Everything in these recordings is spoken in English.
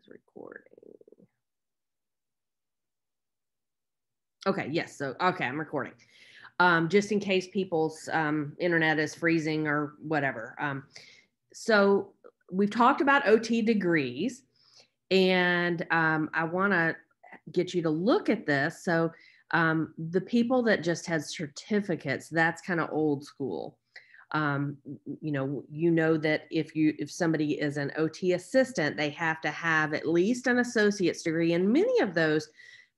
is recording. Okay, yes, so, okay, I'm recording. Just in case people's internet is freezing or whatever. So we've talked about OT degrees, and I wanna get you to look at this. So the people that just had certificates, that's kind of old school. You know that if somebody is an OT assistant, they have to have at least an associate's degree, and many of those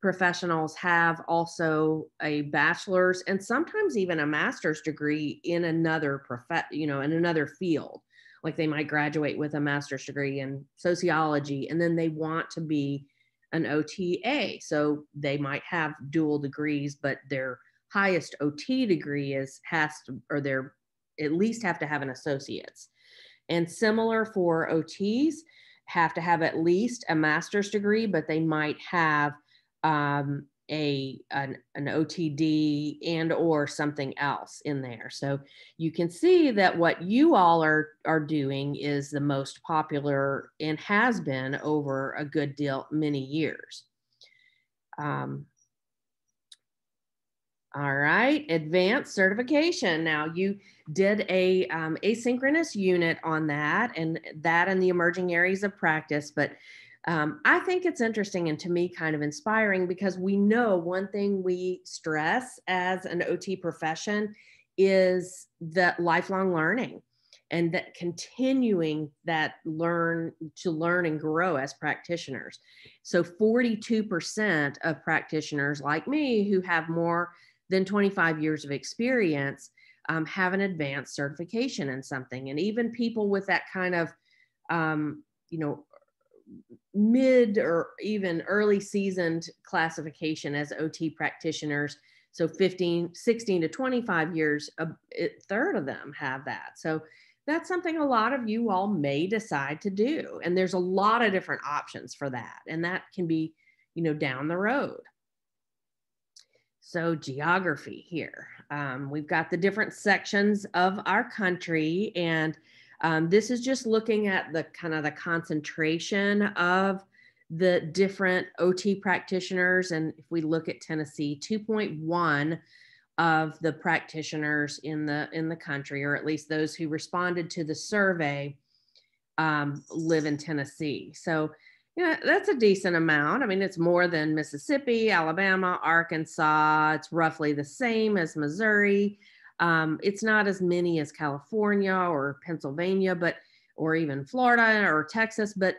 professionals have also a bachelor's and sometimes even a master's degree in another in another field. Like they might graduate with a master's degree in sociology, and then they want to be an OTA. So they might have dual degrees, but their highest OT degree they're at least have to have an associate's. And similar for OTs, have to have at least a master's degree, but they might have an OTD and or something else in there. So you can see that what you all are doing is the most popular and has been over a good deal, many years. All right, advanced certification. Now you did a asynchronous unit on that and the emerging areas of practice, but I think it's interesting and to me kind of inspiring because we know one thing we stress as an OT profession is that lifelong learning and that continuing that learn and grow as practitioners. So 42% of practitioners like me who have more than 25 years of experience have an advanced certification in something. And even people with that kind of, mid or even early seasoned classification as OT practitioners. So 16 to 25 years, a third of them have that. So that's something a lot of you all may decide to do. And there's a lot of different options for that. And that can be, down the road. So geography here. We've got the different sections of our country, and this is just looking at the kind of the concentration of the different OT practitioners. And if we look at Tennessee, 2.1 of the practitioners in the country, or at least those who responded to the survey, live in Tennessee. So that's a decent amount. I mean, it's more than Mississippi, Alabama, Arkansas. It's roughly the same as Missouri. It's not as many as California or Pennsylvania, or even Florida or Texas. But,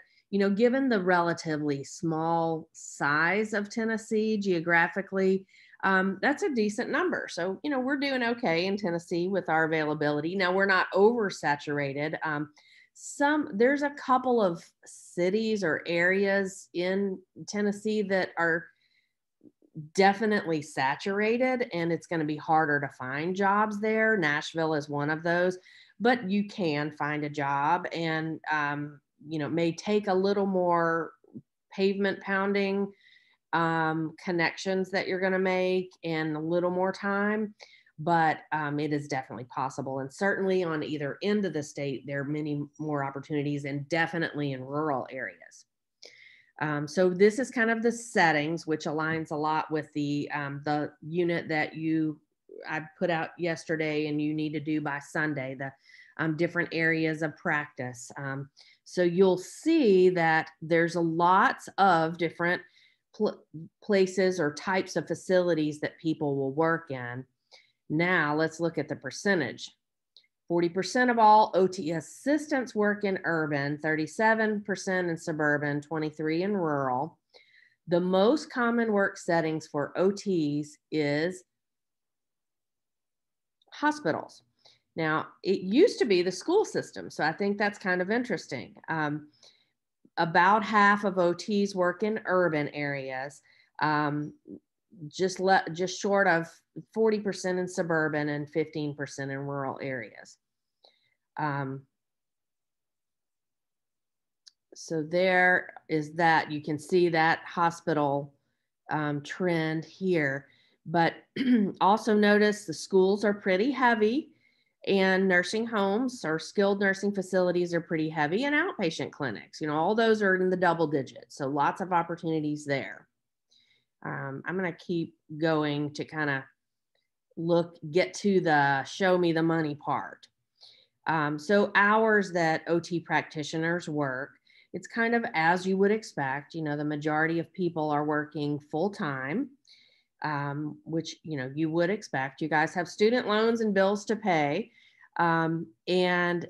given the relatively small size of Tennessee geographically, that's a decent number. So, we're doing okay in Tennessee with our availability. Now, we're not oversaturated. There's a couple of cities or areas in Tennessee that are definitely saturated, and it's going to be harder to find jobs there. Nashville is one of those, but you can find a job, and it may take a little more pavement pounding connections that you're going to make and a little more time. But it is definitely possible. And certainly on either end of the state, there are many more opportunities, and definitely in rural areas. So this is kind of the settings, which aligns a lot with the unit that I put out yesterday and you need to do by Sunday, the different areas of practice. So you'll see that there's lots of different places or types of facilities that people will work in. Now let's look at the percentage. 40% of all OT assistants work in urban, 37% in suburban, 23% in rural. The most common work settings for OTs is hospitals. Now, it used to be the school system, so I think that's kind of interesting. About half of OTs work in urban areas. Just short of 40% in suburban and 15% in rural areas. So there is that. You can see that hospital trend here, but also notice the schools are pretty heavy And nursing homes or skilled nursing facilities are pretty heavy, and outpatient clinics, all those are in the double digits. So lots of opportunities there. I'm going to keep going to kind of get to the show me the money part. So hours that OT practitioners work, it's kind of as you would expect. The majority of people are working full time, which, you would expect. You guys have student loans and bills to pay. And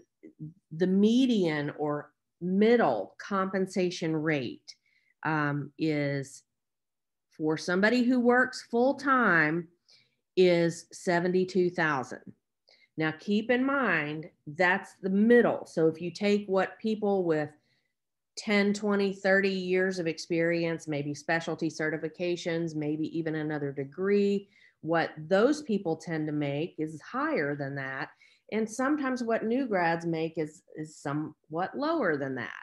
the median or middle compensation rate is, for somebody who works full time, is $72,000. Now, keep in mind, that's the middle. So if you take what people with 10, 20, 30 years of experience, maybe specialty certifications, maybe even another degree, what those people tend to make is higher than that. And sometimes what new grads make is somewhat lower than that.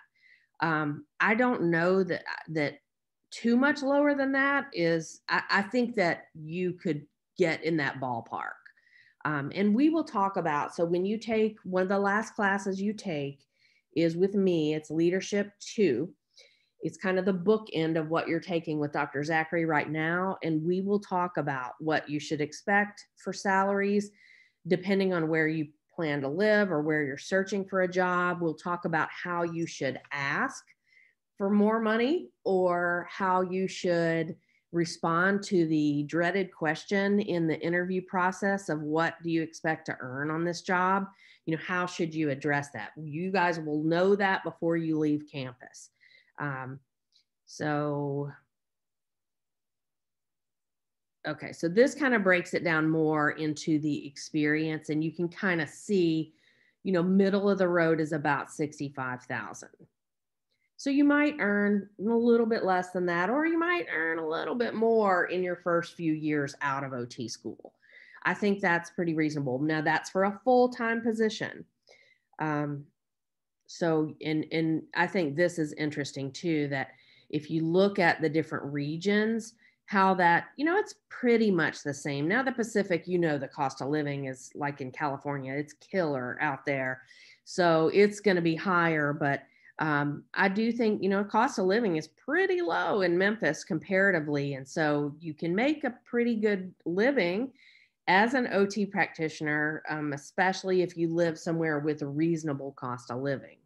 I don't know that too much lower than that is, I think that you could get in that ballpark. And we will talk about, so when you take, one of the last classes you take is with me, it's Leadership 2. It's kind of the bookend of what you're taking with Dr. Zachary right now. And we will talk about what you should expect for salaries, depending on where you plan to live or where you're searching for a job. We'll talk about how you should ask for more money, or how you should respond to the dreaded question in the interview process of what do you expect to earn on this job? How should you address that? You guys will know that before you leave campus. Okay, so this kind of breaks it down more into the experience, and you can kind of see, middle of the road is about 65,000. So you might earn a little bit less than that, or you might earn a little bit more in your first few years out of OT school. I think that's pretty reasonable. Now, that's for a full-time position. So I think this is interesting too, that if you look at the different regions, how that, it's pretty much the same. Now, the Pacific, the cost of living is like in California, it's killer out there. So it's going to be higher, but I do think, cost of living is pretty low in Memphis comparatively. And so you can make a pretty good living as an OT practitioner, especially if you live somewhere with a reasonable cost of living.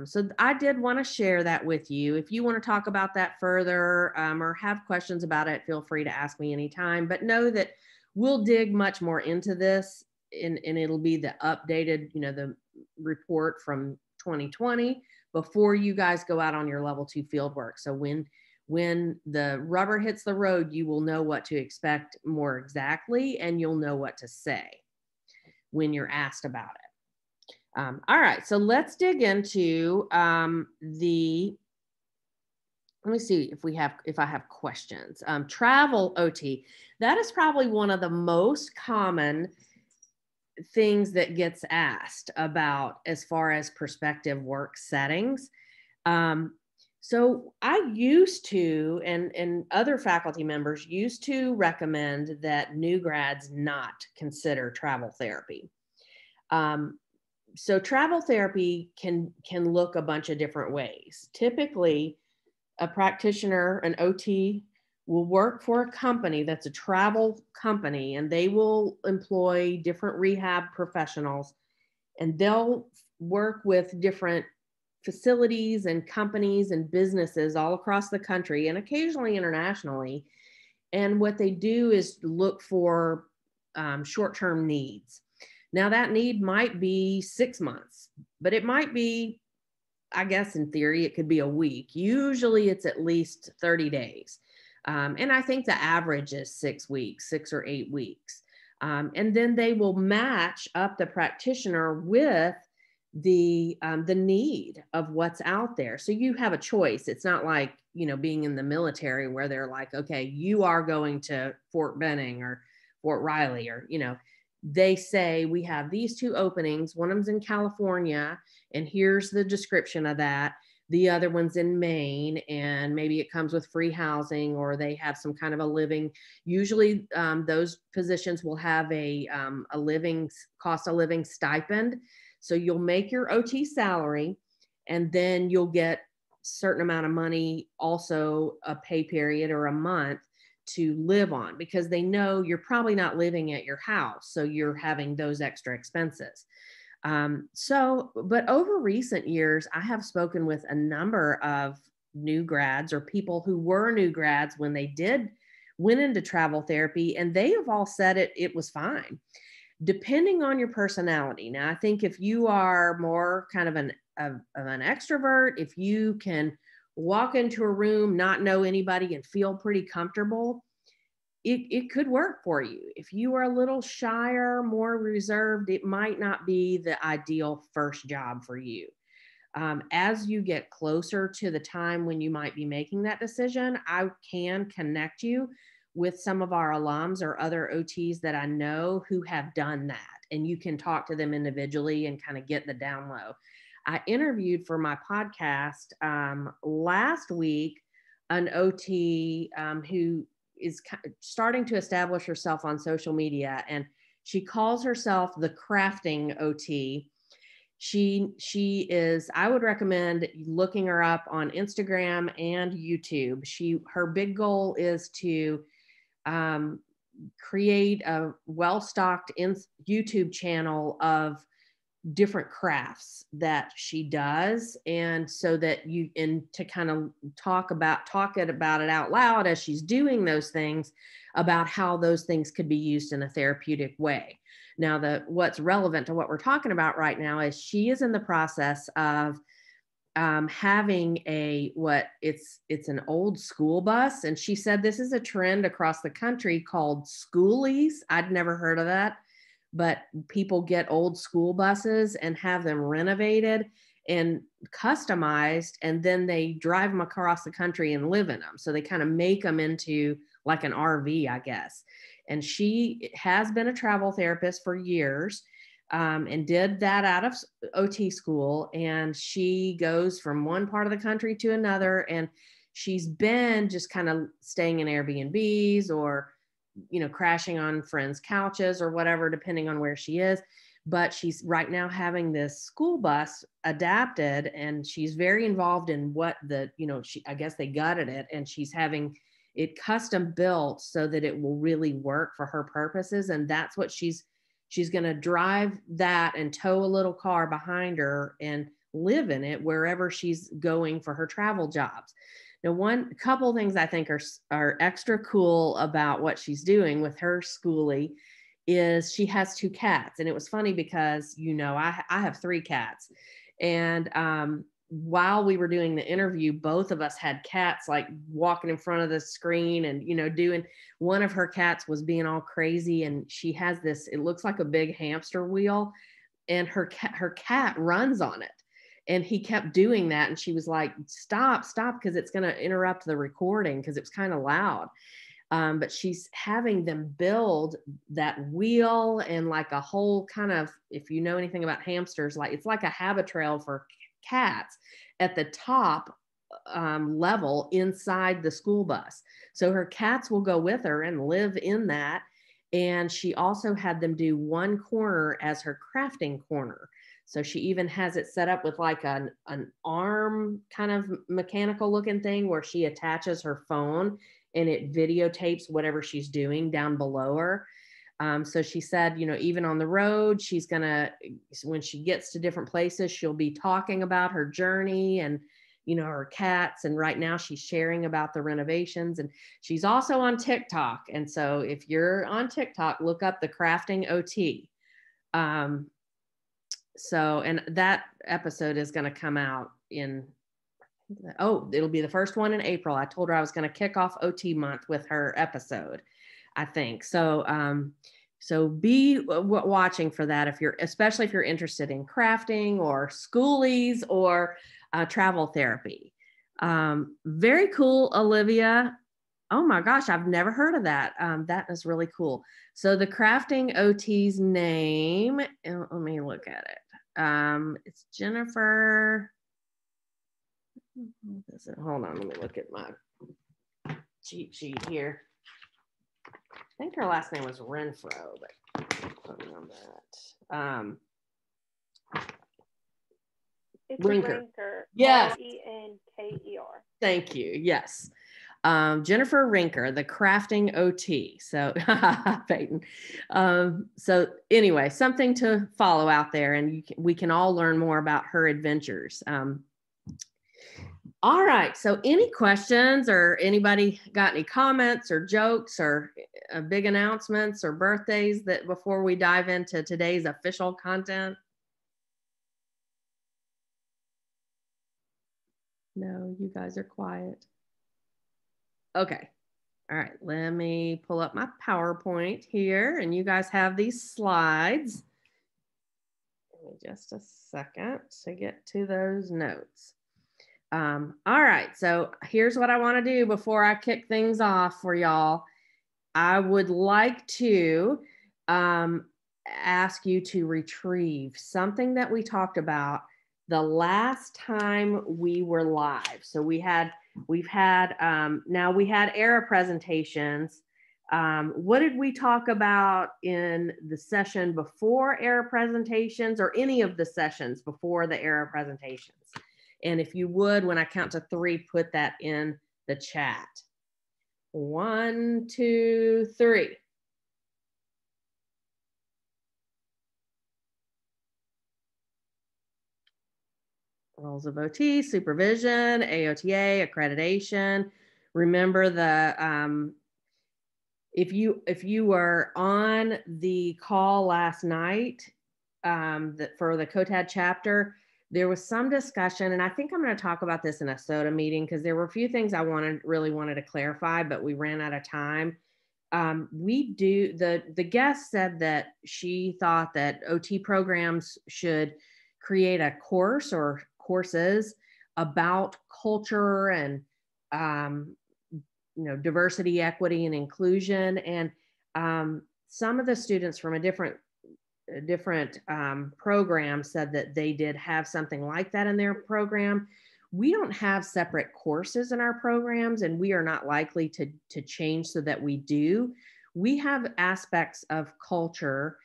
So I did want to share that with you. If you want to talk about that further or have questions about it, feel free to ask me anytime. But know that we'll dig much more into this, and it'll be the updated, the report from 2020 before you guys go out on your level 2 field work. So when the rubber hits the road, you will know what to expect more exactly, and you'll know what to say when you're asked about it. All right, so let's dig into let me see if I have questions. Travel OT, that is probably one of the most common things that gets asked about as far as prospective work settings. So I used to, and other faculty members used to recommend that new grads not consider travel therapy. So travel therapy can look a bunch of different ways. Typically, a practitioner, an OT, will work for a company that's a travel company, and they will employ different rehab professionals, and they'll work with different facilities and companies and businesses all across the country and occasionally internationally. And what they do is look for short-term needs. Now, that need might be 6 months, but it might be, I guess in theory, it could be a week. Usually it's at least 30 days. And I think the average is 6 weeks, 6 or 8 weeks. And then they will match up the practitioner with the need of what's out there. So you have a choice. It's not like, being in the military where they're like, okay, you are going to Fort Benning or Fort Riley, or, they say, we have these 2 openings. One of them's in California, and here's the description of that. the other one's in Maine, and maybe it comes with free housing, or they have some kind of a living. Usually those positions will have a living cost of living stipend. So you'll make your OT salary, and then you'll get certain amount of money, also a pay period or a month to live on, because they know you're probably not living at your house. So you're having those extra expenses. But over recent years, I have spoken with a number of new grads or people who were new grads when they went into travel therapy, and they have all said it was fine, depending on your personality. Now, I think if you are more kind of an extrovert, if you can walk into a room, not know anybody, and feel pretty comfortable, it could work for you. If you are a little shyer, more reserved, it might not be the ideal first job for you. As you get closer to the time when you might be making that decision, I can connect you with some of our alums or other OTs that I know who have done that. And you can talk to them individually and kind of get the down low. I interviewed for my podcast last week an OT who is starting to establish herself on social media, and she calls herself the crafting OT. She is, I would recommend looking her up on Instagram and YouTube. Her big goal is to create a well-stocked YouTube channel of different crafts that she does, and so that to kind of talk about it out loud as she's doing those things, about how those things could be used in a therapeutic way. Now, what's relevant to what we're talking about right now is she is in the process of having it's an old school bus, and she said this is a trend across the country called schoolies. I'd never heard of that. But people get old school buses and have them renovated and customized, and then they drive them across the country and live in them. So they kind of make them into like an RV, I guess. And she has been a travel therapist for years, and did that out of OT school. And she goes from one part of the country to another. And she's been just kind of staying in Airbnbs or crashing on friends' couches or whatever, depending on where she is. But she's right now having this school bus adapted, and she's very involved in I guess they gutted it, and she's having it custom built so that it will really work for her purposes. And that's what she's going to drive that and tow a little car behind her and live in it wherever she's going for her travel jobs. Now, one couple things I think are extra cool about what she's doing with her schoolie is she has 2 cats. And it was funny because, I have 3 cats. And while we were doing the interview, both of us had cats like walking in front of the screen and, doing, one of her cats was being all crazy. And she has this, it looks like a big hamster wheel, and her cat runs on it. And he kept doing that. And she was like, stop, because it's going to interrupt the recording, because it was kind of loud. But she's having them build that wheel and like a whole kind of, if you know anything about hamsters, like it's like a habit trail for cats at the top level inside the school bus. So her cats will go with her and live in that. And she also had them do one corner as her crafting corner. So she even has it set up with like an arm kind of mechanical looking thing where she attaches her phone and it videotapes whatever she's doing down below her. So she said, even on the road, she's going to, when she gets to different places, she'll be talking about her journey and, her cats. And right now she's sharing about the renovations, and she's also on TikTok. And so if you're on TikTok, look up the Crafting OT. And that episode is going to come out it'll be the first one in April. I told her I was going to kick off OT month with her episode, I think. So be watching for that especially if you're interested in crafting or schoolies or travel therapy. Very cool, Olivia. Oh my gosh, I've never heard of that. That is really cool. So the crafting OT's name, let me look at it. It's Jennifer. Hold on, let me look at my cheat sheet here. I think her last name was Renfro, but I don't remember that. It's Rinker. Rinker. Yes. Renker. Thank you. Yes. Jennifer Rinker, the crafting OT. So, Peyton. So anyway, something to follow out there, and we can all learn more about her adventures. All right. So any questions, or anybody got any comments or jokes or big announcements or birthdays that before we dive into today's official content? No, you guys are quiet. Okay. All right. Let me pull up my PowerPoint here, and you guys have these slides. Give me just a second to get to those notes. All right. So here's what I want to do before I kick things off for y'all. I would like to ask you to retrieve something that we talked about the last time we were live. So we had ERA presentations. What did we talk about in the session before ERA presentations, or any of the sessions before the ERA presentations? And if you would, when I count to 3, put that in the chat. 1, 2, 3. Roles of OT, supervision, AOTA, accreditation. Remember the if you were on the call last night for the COTAD chapter, there was some discussion, and I think I'm going to talk about this in a SOTA meeting, because there were a few things I really wanted to clarify, but we ran out of time. The guest said that she thought that OT programs should create a course or courses about culture and diversity, equity, and inclusion. And some of the students from a different program said that they did have something like that in their program. We don't have separate courses in our programs, and we are not likely to change so that we do. We have aspects of culture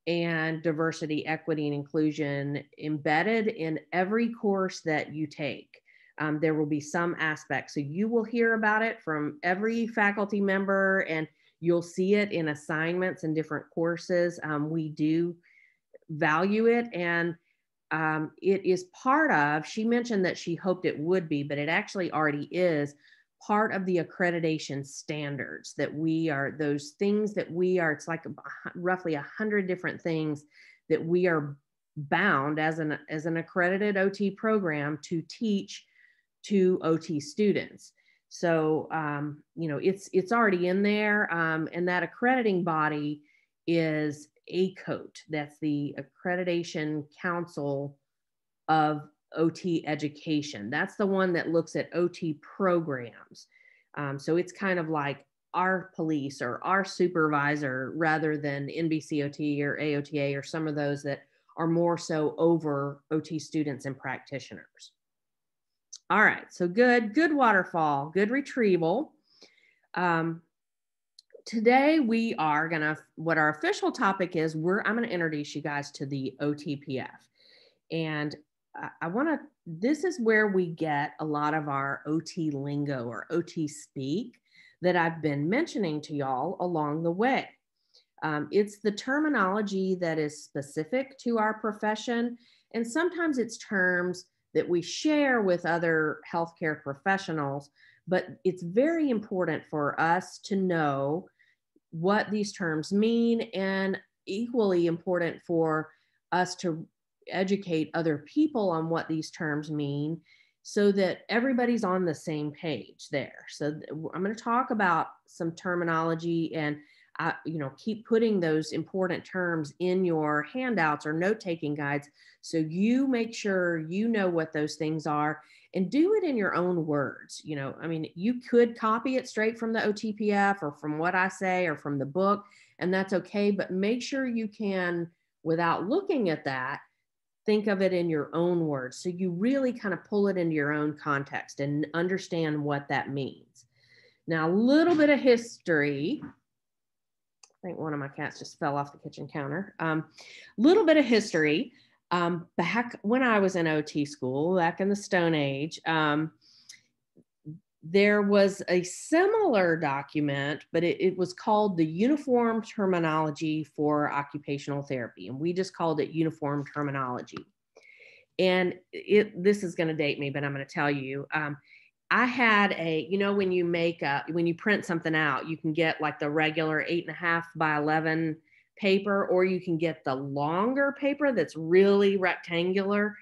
and diversity, equity, and inclusion embedded in every course that you take. There will be some aspects. So you will hear about it from every faculty member, and you'll see it in assignments and different courses. We do value it, and it is part of, she mentioned that she hoped it would be, but it actually already is part of the accreditation standards, that we are, those things that we are, it's like roughly 100 different things that we are bound as an accredited OT program to teach to OT students. So, it's already in there. And that accrediting body is ACOT. That's the Accreditation Council of OT Education. That's the one that looks at OT programs. So it's kind of like our police or our supervisor, rather than NBCOT or AOTA or some of those that are more so over OT students and practitioners. All right, so good waterfall, good retrieval. Today we are gonna, what our official topic is, I'm gonna introduce you guys to the OTPF. And this is where we get a lot of our OT lingo or OT speak that I've been mentioning to y'all along the way. It's the terminology that is specific to our profession, and sometimes it's terms that we share with other healthcare professionals, but it's very important for us to know what these terms mean, and equally important for us to educate other people on what these terms mean, so that everybody's on the same page there. So I'm going to talk about some terminology, and keep putting those important terms in your handouts or note-taking guides, so you make sure you know what those things are, and do it in your own words. You could copy it straight from the OTPF or from what I say or from the book, and that's okay, but make sure you can, without looking at that, think of it in your own words. So you really kind of pull it into your own context and understand what that means. Now, a little bit of history. I think one of my cats just fell off the kitchen counter. Little bit of history. Back when I was in OT school, back in the Stone Age, there was a similar document, but it was called the Uniform Terminology for Occupational Therapy. And we just called it Uniform Terminology. And this is going to date me, but I'm going to tell you, I had when you print something out, you can get like the regular 8.5 by 11 paper, or you can get the longer paper that's really rectangular.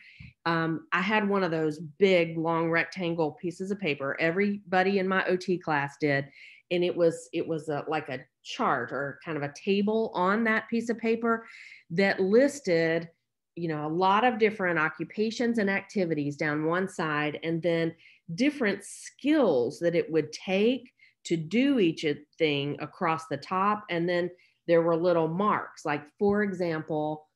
I had one of those big, long rectangle pieces of paper. Everybody in my OT class did. And it was like a chart or kind of a table on that piece of paper that listed, a lot of different occupations and activities down one side, and then different skills that it would take to do each thing across the top. And then there were little marks, like, for example,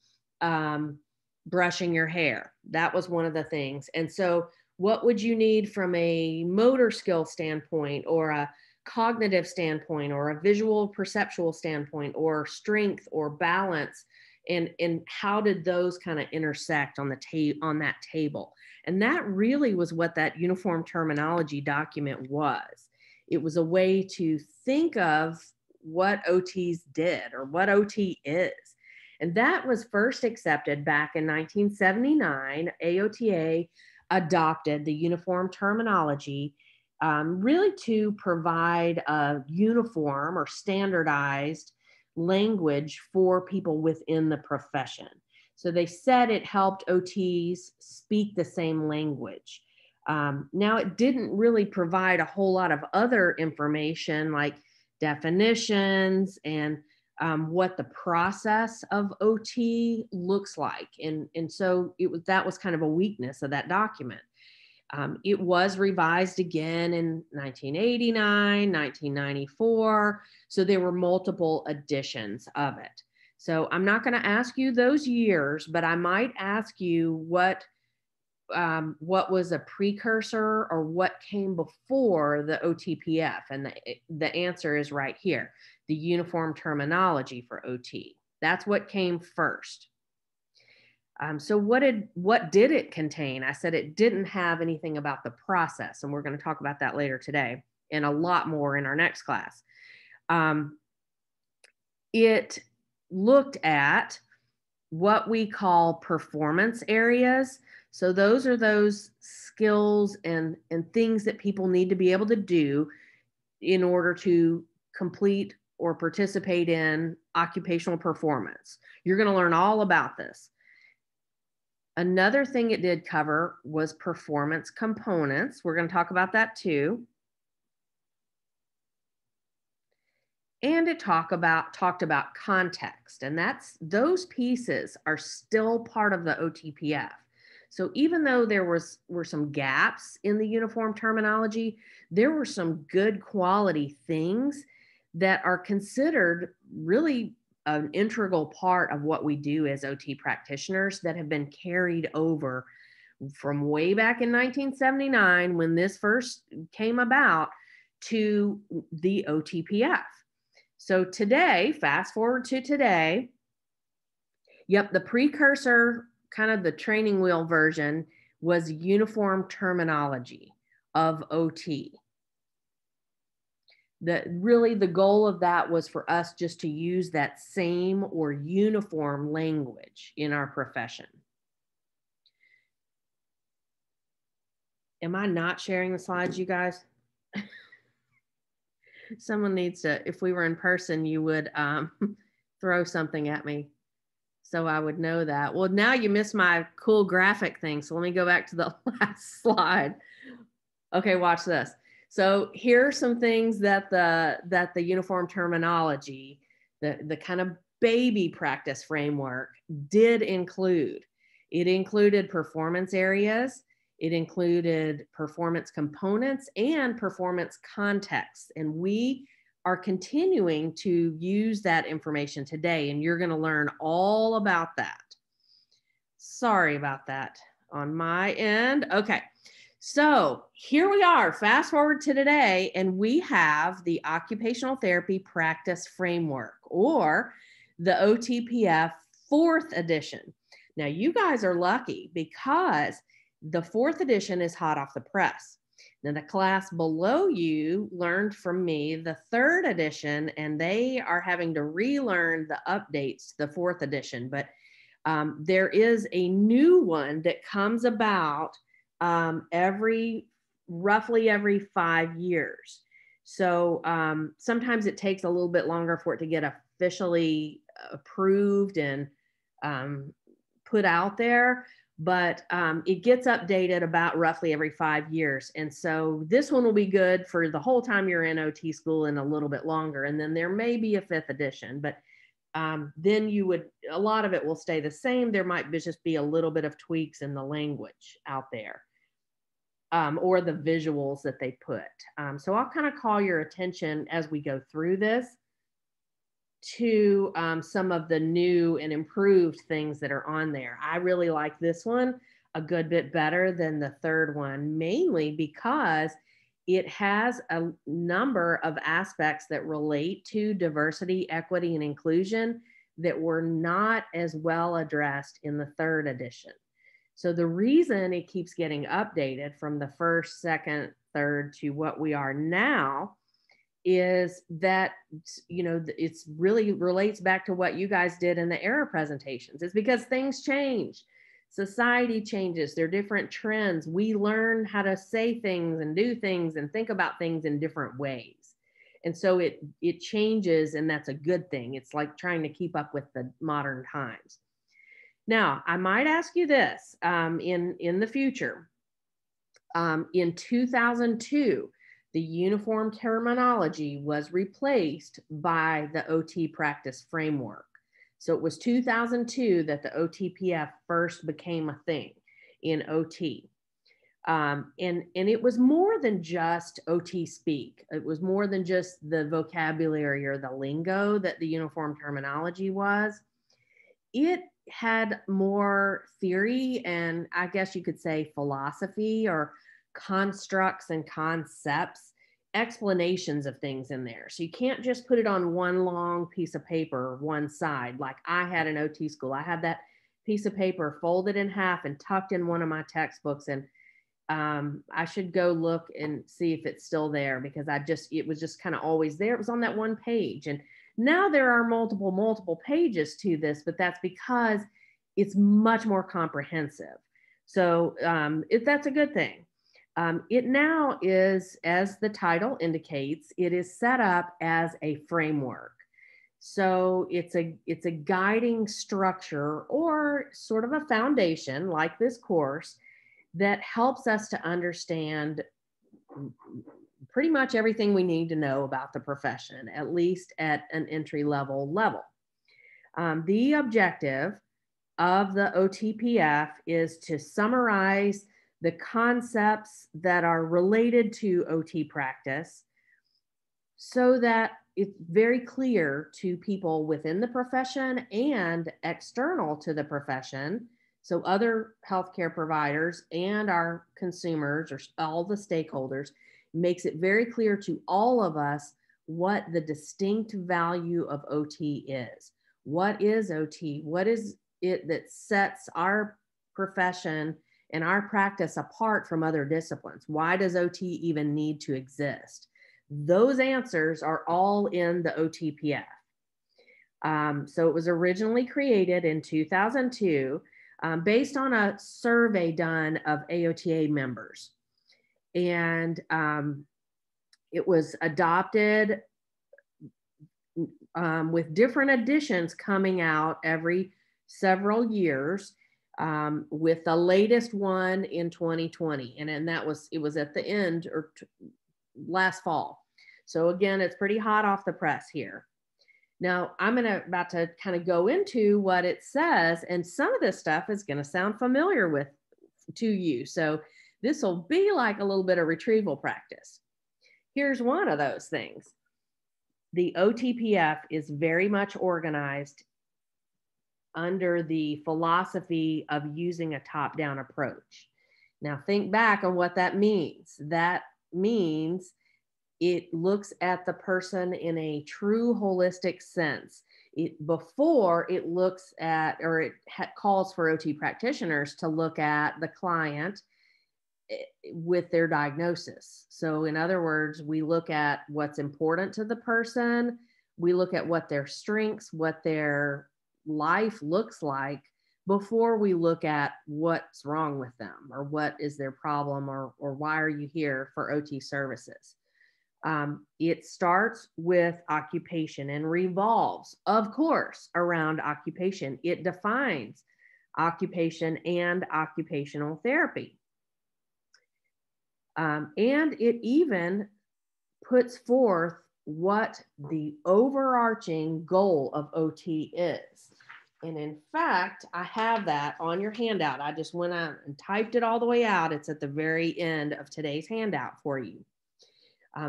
brushing your hair. That was one of the things. And so what would you need from a motor skill standpoint, or a cognitive standpoint, or a visual perceptual standpoint, or strength or balance? And how did those kind of intersect on that table? And that really was what that uniform terminology document was. It was a way to think of what OTs did, or what OT is. And that was first accepted back in 1979. AOTA adopted the uniform terminology really to provide a uniform or standardized language for people within the profession. So they said it helped OTs speak the same language. Now, it didn't really provide a whole lot of other information like definitions and what the process of OT looks like. And so that was kind of a weakness of that document. It was revised again in 1989, 1994. So there were multiple editions of it. So I'm not going to ask you those years, but I might ask you what was a precursor, or what came before the OTPF. And the answer is right here, the Uniform Terminology for OT. That's what came first. So what did it contain? I said it didn't have anything about the process, and we're going to talk about that later today, and a lot more in our next class. It looked at what we call performance areas. So those are those skills and things that people need to be able to do in order to complete or participate in occupational performance. You're going to learn all about this. Another thing it did cover was performance components. We're going to talk about that too. And it talked about context, and those pieces are still part of the OTPF. So even though there were some gaps in the uniform terminology, there were some good quality things that are considered really an integral part of what we do as OT practitioners, that have been carried over from way back in 1979 when this first came about to the OTPF. So today, fast forward to today, the precursor, kind of the training wheel version, was uniform terminology of OT. Really the goal of that was for us just to use that same or uniform language in our profession. Am I not sharing the slides, you guys? Someone needs to, if we were in person, you would throw something at me so I would know that. Well, now you missed my cool graphic thing. So let me go back to the last slide. Okay, watch this. So here are some things that the uniform terminology, the kind of baby practice framework, did include. It included performance areas. It included performance components and performance contexts. And we are continuing to use that information today, and you're going to learn all about that. Sorry about that on my end. Okay. So here we are, fast forward to today, and we have the Occupational Therapy Practice Framework, or the OTPF 4th edition. Now, you guys are lucky because the 4th edition is hot off the press. Now, the class below you learned from me the 3rd edition, and they are having to relearn the updates to the 4th edition. But there is a new one that comes about roughly every 5 years. So sometimes it takes a little bit longer for it to get officially approved and put out there, but it gets updated about roughly every 5 years. And so this one will be good for the whole time you're in OT school and a little bit longer. And then there may be a 5th edition, but then a lot of it will stay the same. There might just be a little bit of tweaks in the language out there, or the visuals that they put. So I'll kind of call your attention as we go through this to some of the new and improved things that are on there. I really like this one a good bit better than the 3rd one, mainly because it has a number of aspects that relate to diversity, equity, and inclusion that were not as well addressed in the 3rd edition. So the reason it keeps getting updated from the 1st, 2nd, 3rd to what we are now is that, it's really relates back to what you guys did in the ERA presentations. It's because things change. Society changes, there are different trends. We learn how to say things and do things and think about things in different ways. And so it changes, and that's a good thing. It's like trying to keep up with the modern times. Now, I might ask you this in the future. In 2002, the uniform terminology was replaced by the OT practice framework. So it was 2002 that the OTPF first became a thing in OT. And it was more than just OT speak. It was more than just the vocabulary or the lingo that the uniform terminology was. It had more theory and, I guess you could say, philosophy or constructs and concepts, explanations of things in there. So you can't just put it on one long piece of paper, one side. Like I had in OT school, I had that piece of paper folded in half and tucked in one of my textbooks. And I should go look and see if it's still there, because it was just kind of always there. It was on that one page. And now there are multiple pages to this, but that's because it's much more comprehensive. So that's a good thing. It now is, as the title indicates, it is set up as a framework. So it's a guiding structure, or sort of a foundation like this course, that helps us to understand pretty much everything we need to know about the profession, at least at an entry level. The objective of the OTPF is to summarize the concepts that are related to OT practice so that it's very clear to people within the profession and external to the profession. So other healthcare providers and our consumers, or all the stakeholders, makes it very clear to all of us what the distinct value of OT is. What is OT? What is it that sets our profession and our practice apart from other disciplines? Why does OT even need to exist? Those answers are all in the OTPF. So it was originally created in 2002 based on a survey done of AOTA members. And it was adopted with different editions coming out every several years, with the latest one in 2020. And it was at the end, or last fall. So again, it's pretty hot off the press here. Now I'm about to kind of go into what it says, and some of this stuff is going to sound familiar to you. So this will be like a little bit of retrieval practice. Here's one of those things. The OTPF is very much organized under the philosophy of using a top-down approach. Now, think back on what that means. That means it looks at the person in a true holistic sense. Before it looks at, or it calls for OT practitioners to look at the client with their diagnosis. So in other words, we look at what's important to the person. We look at what their strengths, what their life looks like before we look at what's wrong with them or what is their problem or why are you here for OT services. It starts with occupation and revolves, of course, around occupation. It defines occupation and occupational therapy. And it even puts forth what the overarching goal of OT is. And in fact, I have that on your handout. I just went out and typed it all the way out. It's at the very end of today's handout for you.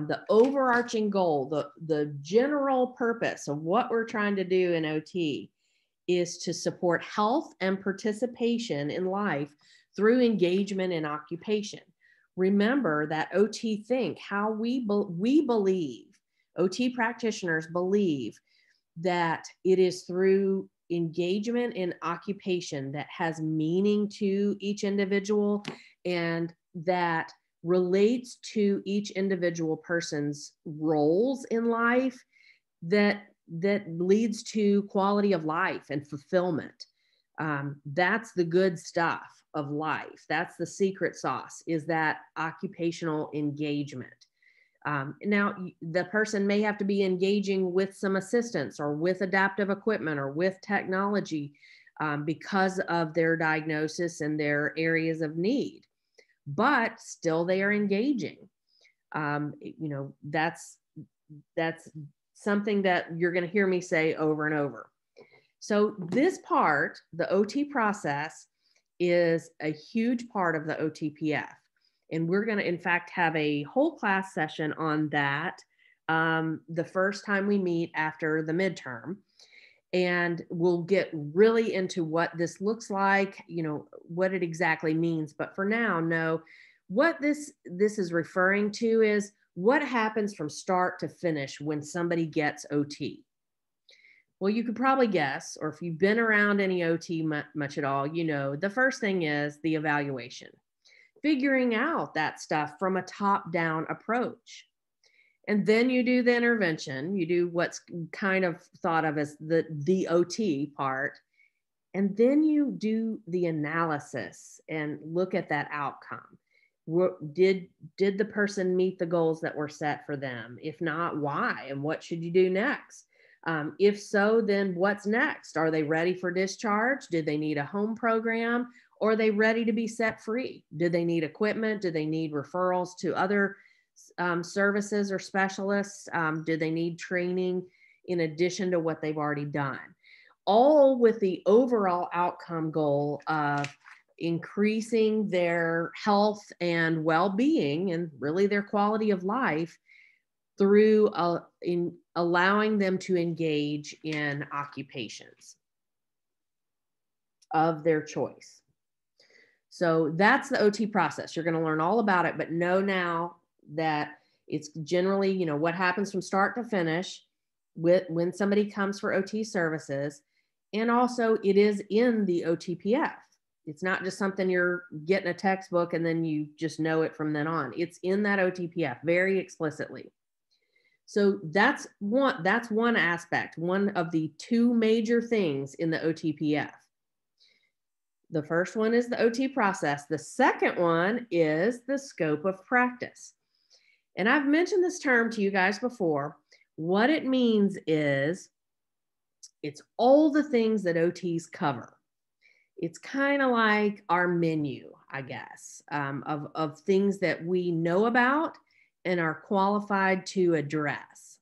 The overarching goal, the general purpose of what we're trying to do in OT is to support health and participation in life through engagement in occupation. Remember that OT think how we believe, OT practitioners believe that it is through engagement in occupation that has meaning to each individual and that relates to each individual person's roles in life that leads to quality of life and fulfillment. That's the good stuff of life. That's the secret sauce, is that occupational engagement. Now, the person may have to be engaging with some assistance or with adaptive equipment or with technology because of their diagnosis and their areas of need, but still they are engaging. That's something that you're going to hear me say over and over. So this part, the OT process, is a huge part of the OTPF. And we're going to, in fact, have a whole class session on that the first time we meet after the midterm. And we'll get really into what this looks like, what it exactly means. But for now, know what this is referring to is what happens from start to finish when somebody gets OT. Well, you could probably guess, or if you've been around any OT much at all, the first thing is the evaluation, figuring out that stuff from a top-down approach. And then you do the intervention, you do what's kind of thought of as the OT part, and then you do the analysis and look at that outcome. Did the person meet the goals that were set for them? If not, why? And what should you do next? If so, then what's next? Are they ready for discharge? Did they need a home program? Or are they ready to be set free? Do they need equipment? Do they need referrals to other services or specialists? Do they need training in addition to what they've already done? All with the overall outcome goal of increasing their health and well-being and really their quality of life through in allowing them to engage in occupations of their choice. So that's the OT process. You're going to learn all about it, but know now that it's generally, what happens from start to finish when somebody comes for OT services. And also it is in the OTPF. It's not just something you're getting a textbook and then you just know it from then on. It's in that OTPF very explicitly. So that's one aspect, one of the two major things in the OTPF. The first one is the OT process. The second one is the scope of practice. And I've mentioned this term to you guys before. What it means is it's all the things that OTs cover. It's kind of like our menu, I guess, of things that we know about and are qualified to address.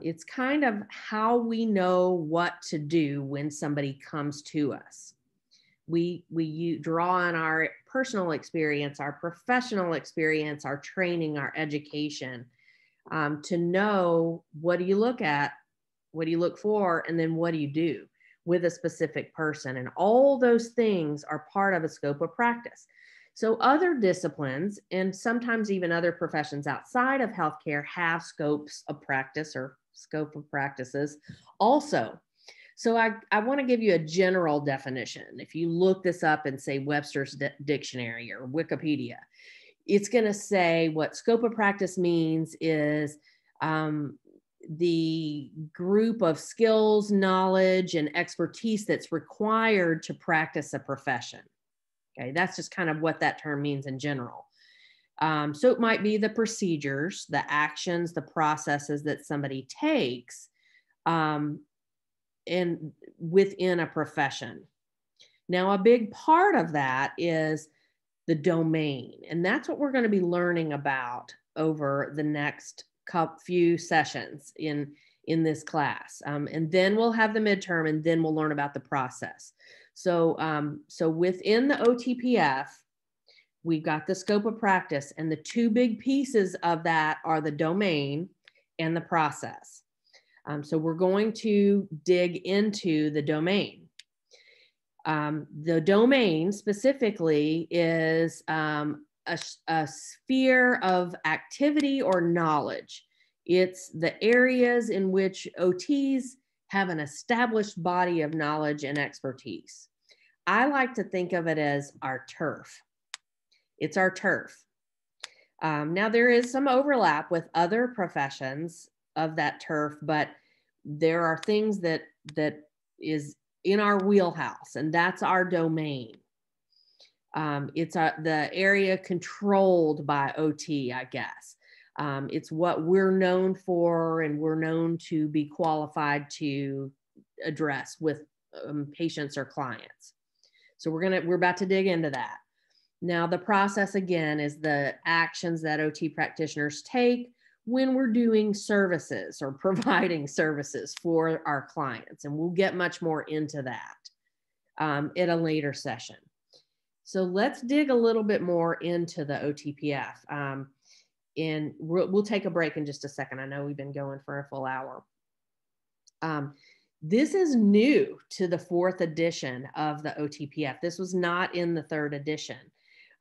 It's kind of how we know what to do when somebody comes to us. We draw on our personal experience, our professional experience, our training, our education, to know what do you look at, what do you look for, and then what do you do. with a specific person. And all those things are part of a scope of practice. So other disciplines and sometimes even other professions outside of healthcare have scopes of practice or scope of practices also. So I want to give you a general definition. If you look this up and say Webster's Dictionary or Wikipedia, it's going to say what scope of practice means is the group of skills, knowledge, and expertise that's required to practice a profession. Okay, that's just kind of what that term means in general. So it might be the procedures, the actions, the processes that somebody takes in within a profession. Now, a big part of that is the domain, and that's what we're going to be learning about over the next few sessions in this class. And then we'll have the midterm, and then we'll learn about the process. So, so within the OTPF, we've got the scope of practice, and the two big pieces of that are the domain and the process. So we're going to dig into the domain. The domain specifically is a sphere of activity or knowledge. It's the areas in which OTs have an established body of knowledge and expertise. I like to think of it as our turf. It's our turf. Now there is some overlap with other professions of that turf, but there are things that is in our wheelhouse, and that's our domain. It's the area controlled by OT, I guess. It's what we're known for, and we're known to be qualified to address with patients or clients. So we're about to dig into that. Now, the process again is the actions that OT practitioners take when we're doing services or providing services for our clients. And we'll get much more into that at a later session. So let's dig a little bit more into the OTPF. And we'll take a break in just a second. I know we've been going for a full hour. This is new to the 4th edition of the OTPF. This was not in the 3rd edition.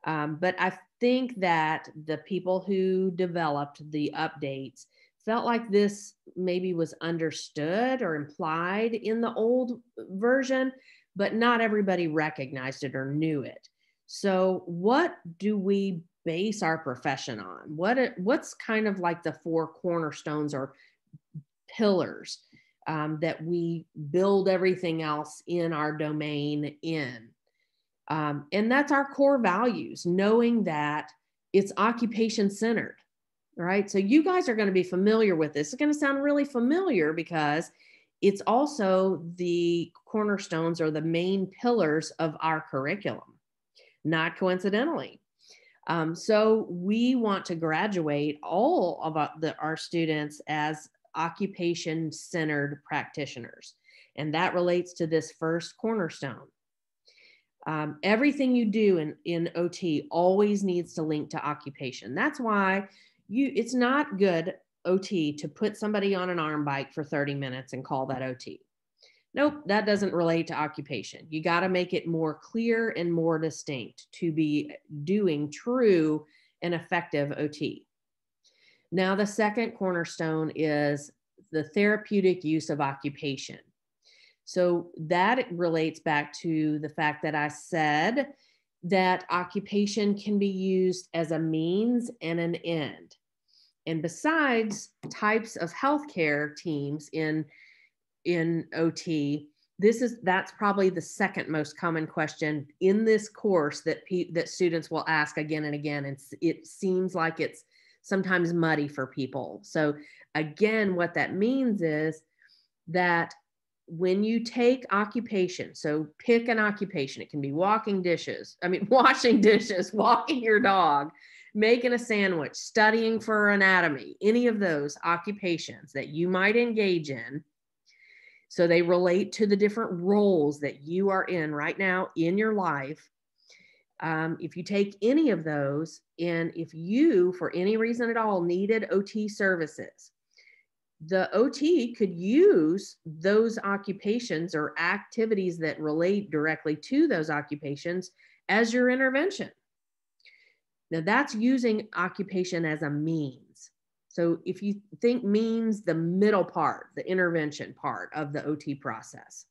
But I think that the people who developed the updates felt like this maybe was understood or implied in the old version, but not everybody recognized it or knew it. So what do we base our profession on? What's kind of like the 4 cornerstones or pillars that we build everything else in our domain in? And that's our core values, knowing that it's occupation centered, right? So you guys are going to be familiar with this. It's going to sound really familiar because it's also the cornerstones or the main pillars of our curriculum, not coincidentally. So we want to graduate all of our students as occupation centered practitioners. And that relates to this first cornerstone. Everything you do in OT always needs to link to occupation. That's why it's not good OT to put somebody on an arm bike for 30 minutes and call that OT. Nope, that doesn't relate to occupation. You got to make it more clear and more distinct to be doing true and effective OT. Now, the second cornerstone is the therapeutic use of occupation. So that relates back to the fact that I said that occupation can be used as a means and an end. And besides types of healthcare teams in OT, that's probably the second most common question in this course that students will ask again and again. And it seems like it's sometimes muddy for people. So again, what that means is that when you take occupation, so pick an occupation, it can be washing dishes, walking your dog, making a sandwich, studying for anatomy, any of those occupations that you might engage in. So they relate to the different roles that you are in right now in your life. If you take any of those, and if you, for any reason at all, needed OT services, the OT could use those occupations or activities that relate directly to those occupations as your intervention. Now that's using occupation as a means. So if you think means, the middle part, the intervention part of the OT process.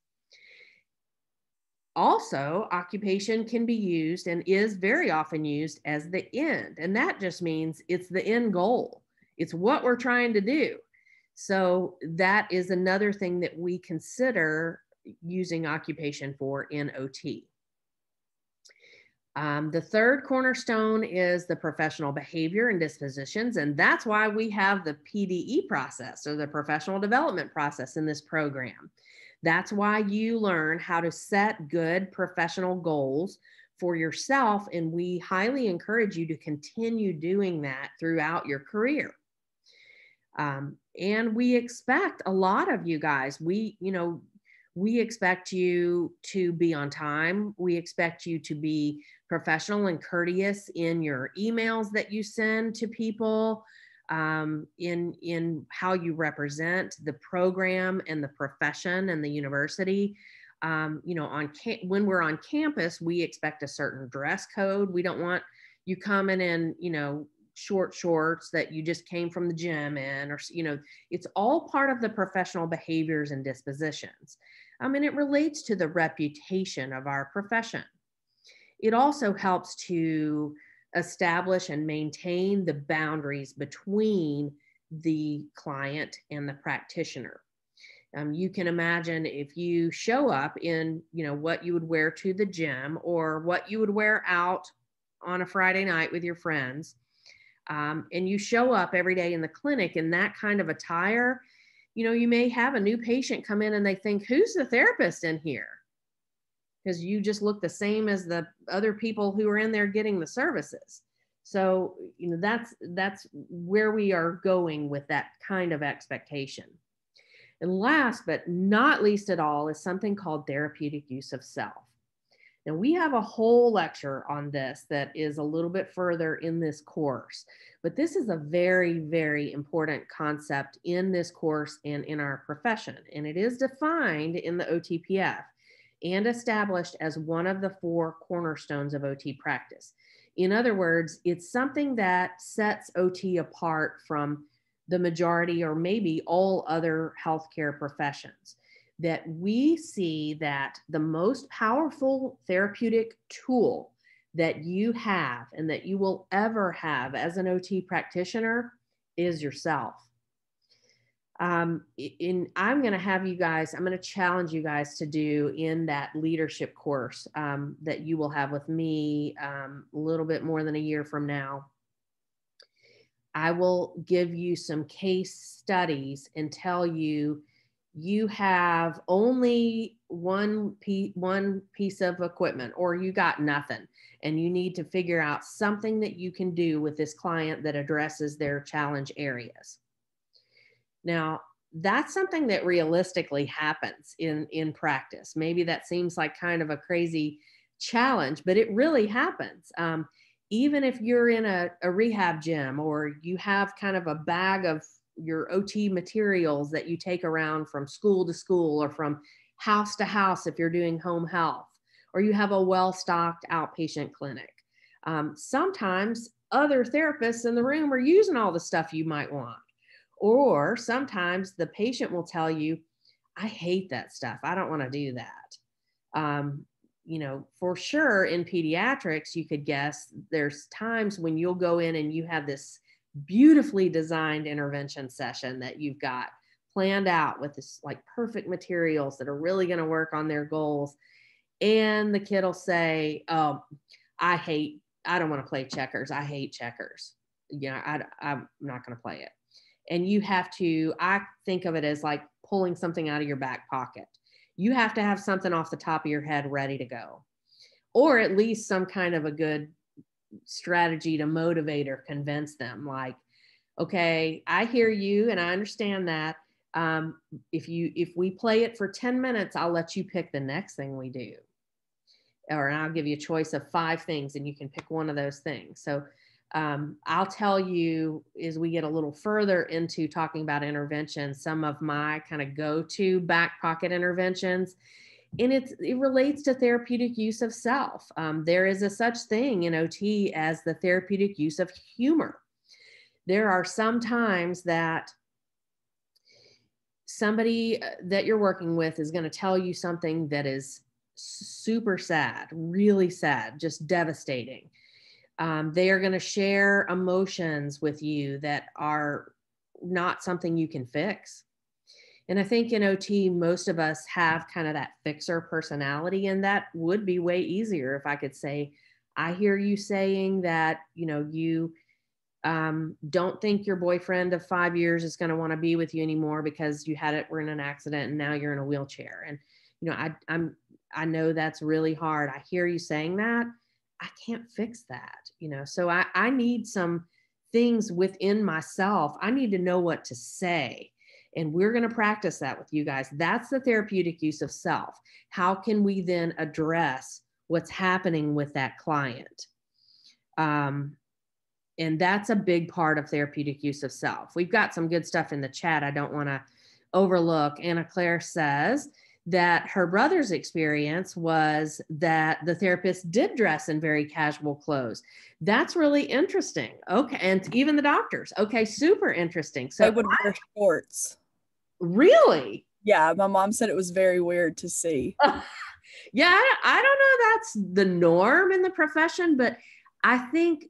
Also, occupation can be used and is very often used as the end. And that just means it's the end goal. It's what we're trying to do. So that is another thing that we consider using occupation for in OT. The third cornerstone is the professional behavior and dispositions. And that's why we have the PDE process, or the professional development process, in this program. That's why you learn how to set good professional goals for yourself. And we highly encourage you to continue doing that throughout your career. And we expect a lot of you guys. We expect you to be on time. We expect you to be professional and courteous in your emails that you send to people, in how you represent the program and the profession and the university. When we're on campus, we expect a certain dress code. We don't want you coming in, short shorts that you just came from the gym in, or, it's all part of the professional behaviors and dispositions. And it relates to the reputation of our profession. It also helps to establish and maintain the boundaries between the client and the practitioner. You can imagine if you show up in, what you would wear to the gym, or what you would wear out on a Friday night with your friends, and you show up every day in the clinic in that kind of attire, you may have a new patient come in and they think, who's the therapist in here? Because you just look the same as the other people who are in there getting the services. So, that's where we are going with that kind of expectation. And last but not least at all is something called therapeutic use of self. Now, we have a whole lecture on this that is a little bit further in this course, but this is a very, very important concept in this course and in our profession. And it is defined in the OTPF and established as one of the 4 cornerstones of OT practice. In other words, it's something that sets OT apart from the majority, or maybe all, other healthcare professions. That we see that the most powerful therapeutic tool that you have and that you will ever have as an OT practitioner is yourself. I'm going to challenge you guys to do in that leadership course that you will have with me a little bit more than a year from now. I will give you some case studies and tell you have only one piece of equipment, or you got nothing, and you need to figure out something that you can do with this client that addresses their challenge areas. Now, that's something that realistically happens in practice. Maybe that seems like kind of a crazy challenge, but it really happens. Even if you're in a rehab gym, or you have kind of a bag of your OT materials that you take around from school to school, or from house to house if you're doing home health, or you have a well-stocked outpatient clinic. Sometimes other therapists in the room are using all the stuff you might want. Or sometimes the patient will tell you, I hate that stuff. I don't want to do that. For sure in pediatrics, you could guess there's times when you'll go in and you have this beautifully designed intervention session that you've got planned out with this like perfect materials that are really going to work on their goals. And the kid will say, oh, I don't want to play checkers. I hate checkers. I'm not going to play it. And I think of it as like pulling something out of your back pocket. You have to have something off the top of your head ready to go, or at least some kind of a good strategy to motivate or convince them, like, okay, I hear you and I understand that. If we play it for 10 minutes, I'll let you pick the next thing we do. Or I'll give you a choice of 5 things and you can pick one of those things. So I'll tell you as we get a little further into talking about interventions, some of my kind of go-to back pocket interventions, and it relates to therapeutic use of self. There is a such thing in OT as the therapeutic use of humor. There are some times that somebody that you're working with is going to tell you something that is super sad, really sad, just devastating. They are going to share emotions with you that are not something you can fix. And I think in OT, most of us have kind of that fixer personality, and that would be way easier if I could say, I hear you saying that, you don't think your boyfriend of 5 years is going to want to be with you anymore because were in an accident and now you're in a wheelchair. And, I know that's really hard. I hear you saying that. I can't fix that, so I need some things within myself. I need to know what to say. And we're going to practice that with you guys. That's the therapeutic use of self. How can we then address what's happening with that client? And that's a big part of therapeutic use of self. We've got some good stuff in the chat I don't want to overlook. Anna Claire says that her brother's experience was that the therapist did dress in very casual clothes. That's really interesting. Okay. And even the doctors. Okay. Super interesting. So I would wear shorts. Really? Yeah. My mom said it was very weird to see. Yeah. I don't know. That's the norm in the profession, but I think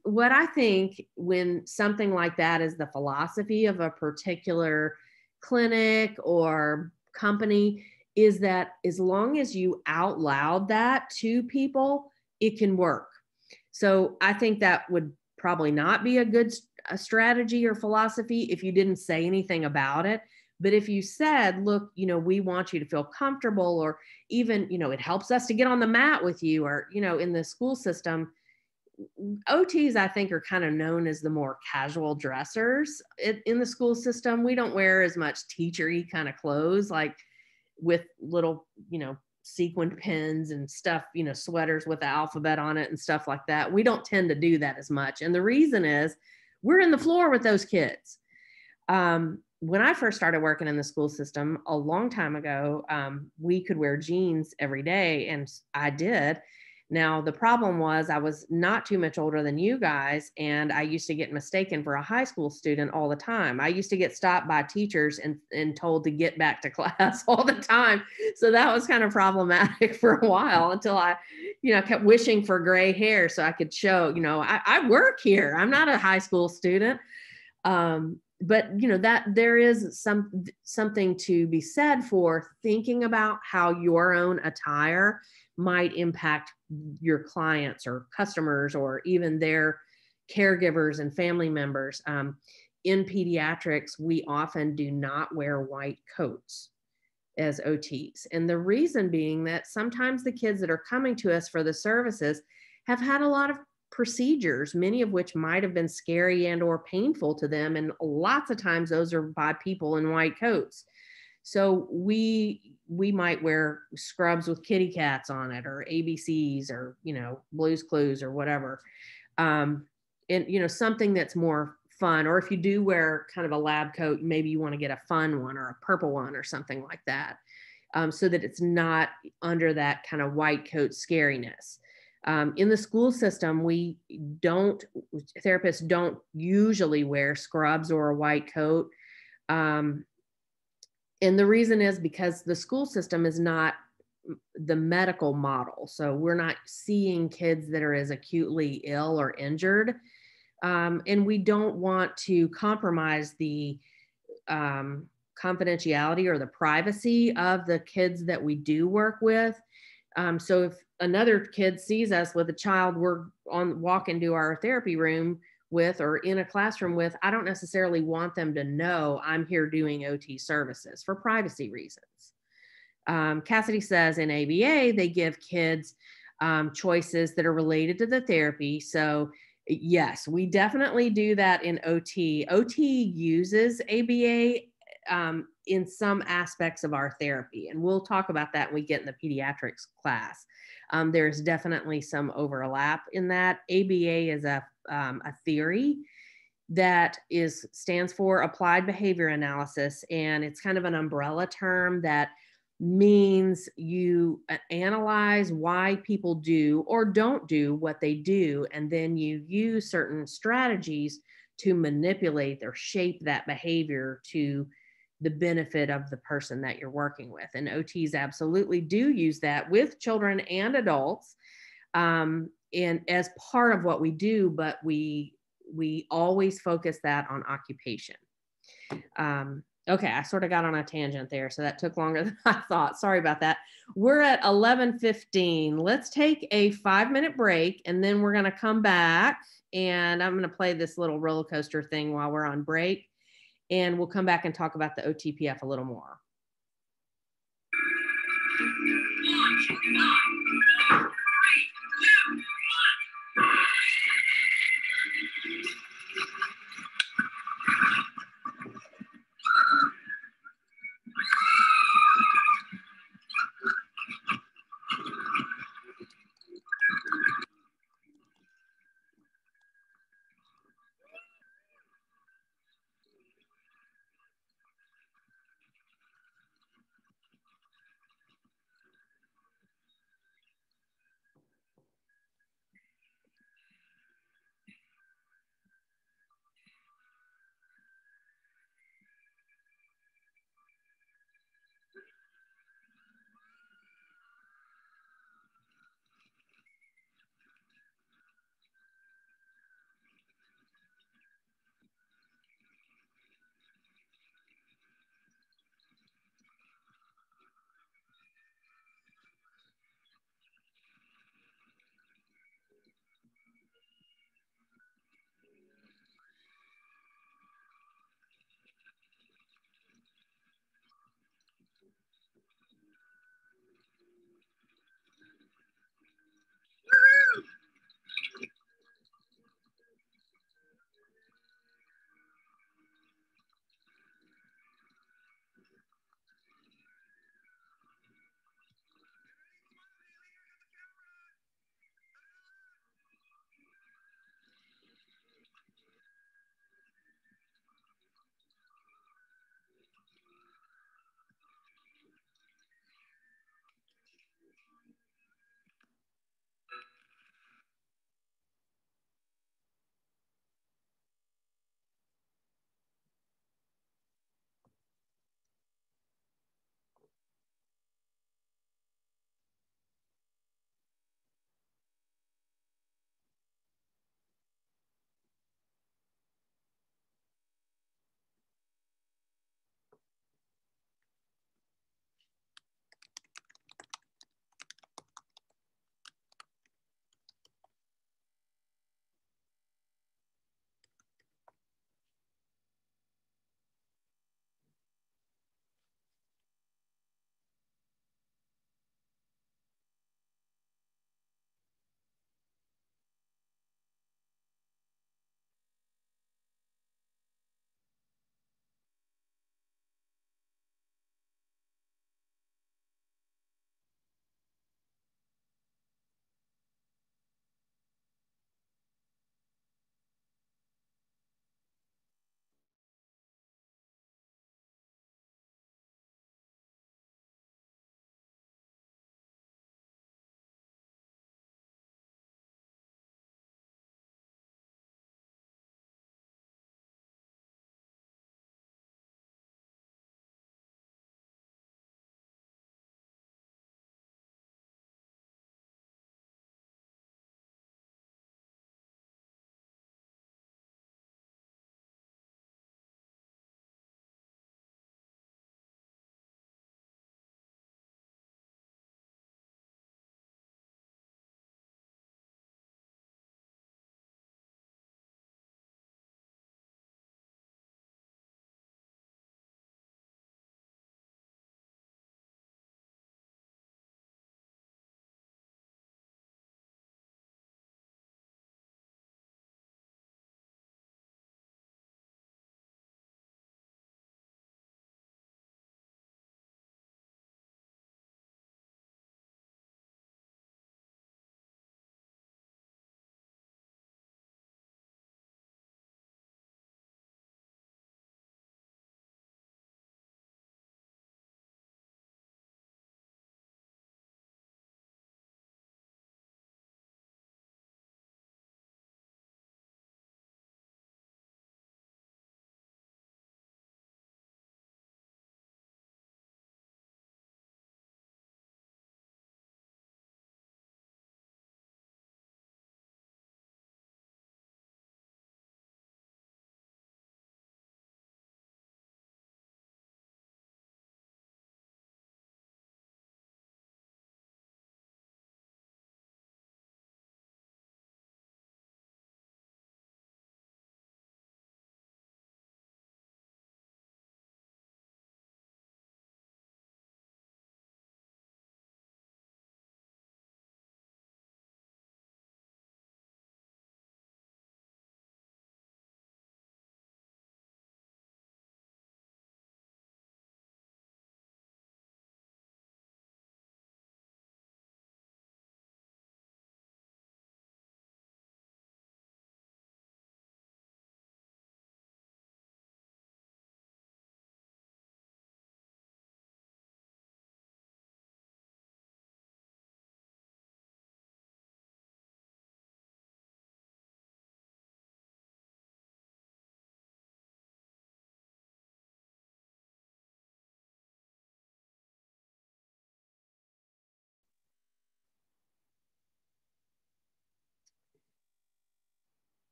when something like that is the philosophy of a particular clinic or company, is that as long as you out loud that to people, it can work. So I think that would probably not be a good strategy or philosophy if you didn't say anything about it. But if you said, look, we want you to feel comfortable, or even, it helps us to get on the mat with you, or, in the school system, OTs, I think, are kind of known as the more casual dressers in the school system. We don't wear as much teacher-y kind of clothes, like with little, sequined pins and stuff, sweaters with the alphabet on it and stuff like that. We don't tend to do that as much. And the reason is we're in the floor with those kids. When I first started working in the school system a long time ago, we could wear jeans every day, and I did. Now, the problem was I was not too much older than you guys, and I used to get mistaken for a high school student all the time. I used to get stopped by teachers and told to get back to class all the time. So that was kind of problematic for a while until I, kept wishing for gray hair so I could show, I work here. I'm not a high school student. But that there is something to be said for thinking about how your own attire might impact your clients or customers or even their caregivers and family members. In pediatrics, we often do not wear white coats as OTs. And the reason being that sometimes the kids that are coming to us for the services have had a lot of procedures, many of which might have been scary and or painful to them. And lots of times those are by people in white coats. So we might wear scrubs with kitty cats on it, or ABCs, or, Blue's Clues or whatever. And, something that's more fun, or if you do wear kind of a lab coat, maybe you want to get a fun one or a purple one or something like that, so that it's not under that kind of white coat scariness. In the school system, therapists don't usually wear scrubs or a white coat. And the reason is because the school system is not the medical model. So we're not seeing kids that are as acutely ill or injured. And we don't want to compromise the confidentiality or the privacy of the kids that we do work with. So if another kid sees us with a child we're walk into our therapy room with or in a classroom with, I don't necessarily want them to know I'm here doing OT services for privacy reasons. Cassidy says in ABA, they give kids choices that are related to the therapy. So yes, we definitely do that in OT. OT uses ABA in some aspects of our therapy. And we'll talk about that when we get in the pediatrics class. There's definitely some overlap in that. ABA is a a theory that stands for applied behavior analysis. And it's kind of an umbrella term that means you analyze why people do or don't do what they do. And then you use certain strategies to manipulate or shape that behavior to the benefit of the person that you're working with. And OTs absolutely do use that with children and adults, and as part of what we do, but we always focus that on occupation. Okay, I sort of got on a tangent there, so that took longer than I thought. Sorry about that. We're at 11:15. Let's take a 5-minute break, and then we're going to come back, and I'm going to play this little roller coaster thing while we're on break, and we'll come back and talk about the OTPF a little more.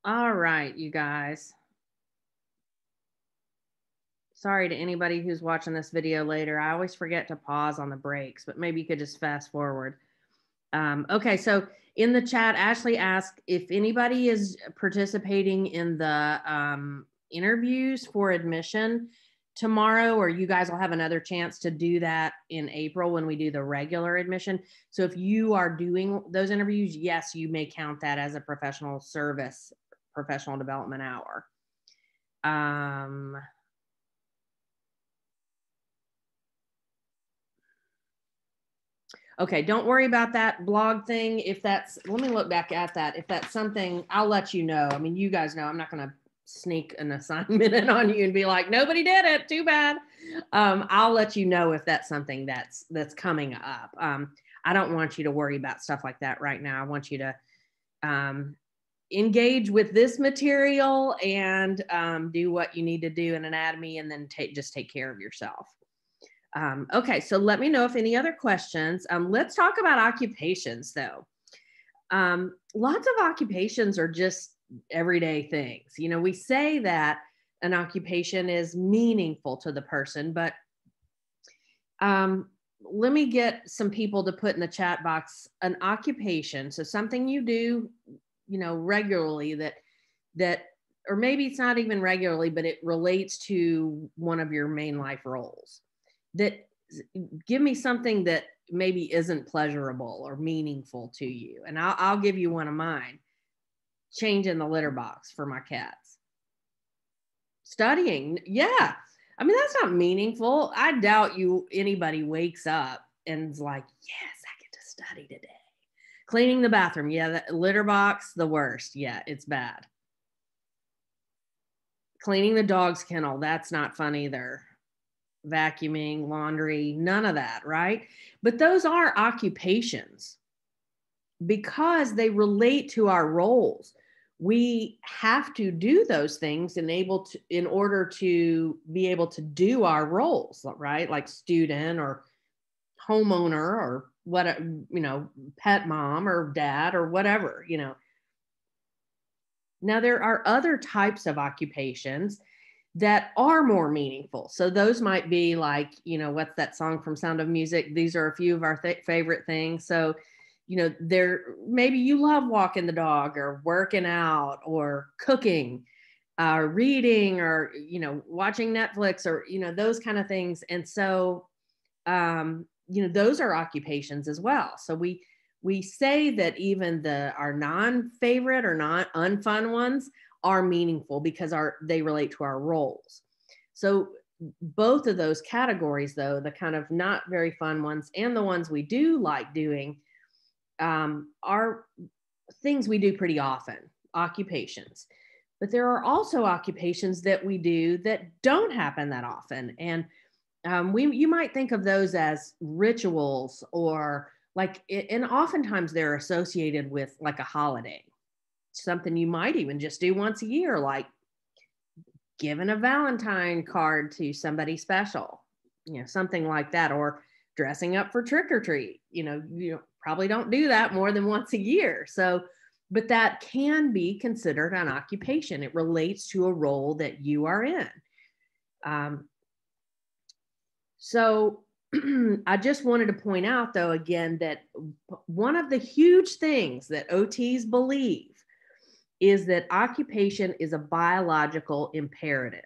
All right, you guys. Sorry to anybody who's watching this video later. I always forget to pause on the breaks, but maybe you could just fast forward. Okay, so in the chat, Ashley asked if anybody is participating in the interviews for admission tomorrow, or you guys will have another chance to do that in April when we do the regular admission. So if you are doing those interviews, yes, you may count that as a professional service, professional development hour. Okay, don't worry about that blog thing. If that's, let me look back at that. If that's something, I'll let you know. I mean, you guys know, I'm not going to sneak an assignment in on you and be like, nobody did it, too bad. I'll let you know if that's something that's coming up. I don't want you to worry about stuff like that right now. I want you to engage with this material and do what you need to do in anatomy, and then just take care of yourself. Okay, so let me know if any other questions. Let's talk about occupations though. Lots of occupations are just everyday things. You know, we say that an occupation is meaningful to the person, but let me get some people to put in the chat box an occupation. So something you do, you know, regularly that, or maybe it's not even regularly, but it relates to one of your main life roles. That give me something that maybe isn't pleasurable or meaningful to you. And I'll give you one of mine. Changing the litter box for my cats. Studying. Yeah. I mean, that's not meaningful. I doubt anybody wakes up and is like, yes, I get to study today. Cleaning the bathroom. Yeah. The litter box, the worst. Yeah, it's bad. Cleaning the dog's kennel. That's not fun either. Vacuuming, laundry, none of that, right? But those are occupations because they relate to our roles. We have to do those things in order to be able to do our roles, right? Like student or homeowner or what, you know, pet mom or dad or whatever, you know. Now there are other types of occupations that are more meaningful. So those might be like, you know, what's that song from Sound of Music? These are a few of our favorite things. So, you know, maybe you love walking the dog or working out or cooking, reading, or, you know, watching Netflix, or, you know, those kind of things. And so, you know, those are occupations as well. So we say that even our non-favorite or not unfun ones are meaningful because they relate to our roles. So both of those categories, though, the kind of not very fun ones and the ones we do like doing, are things we do pretty often, occupations. But there are also occupations that we do that don't happen that often. And you might think of those as rituals, or like, and oftentimes they're associated with like a holiday. Something you might even just do once a year, like giving a Valentine card to somebody special, you know, something like that, or dressing up for trick or treat. You probably don't do that more than once a year. So, but that can be considered an occupation. It relates to a role that you are in. So I just wanted to point out, though, again, that one of the huge things that OTs believe is that occupation is a biological imperative.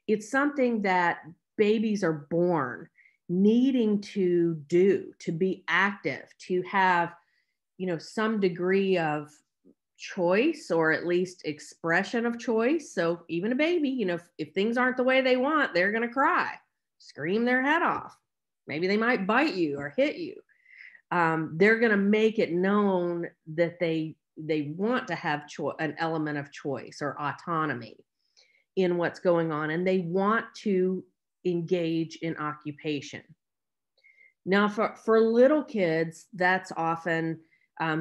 It's something that babies are born needing to do, to be active, to have, you know, some degree of choice, or at least expression of choice. So even a baby, you know, if things aren't the way they want, they're going to cry, scream their head off. Maybe they might bite you or hit you. They're going to make it known that they want to have an element of choice or autonomy in what's going on, and they want to engage in occupation. Now, for little kids, that's often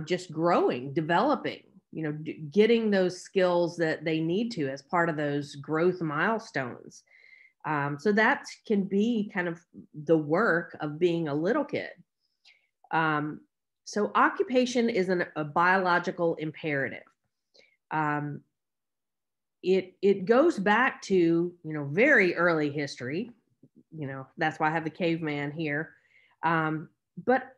just growing, developing, you know, getting those skills that they need to as part of those growth milestones. So that can be kind of the work of being a little kid. So occupation is a biological imperative. it goes back to, very early history. That's why I have the caveman here. But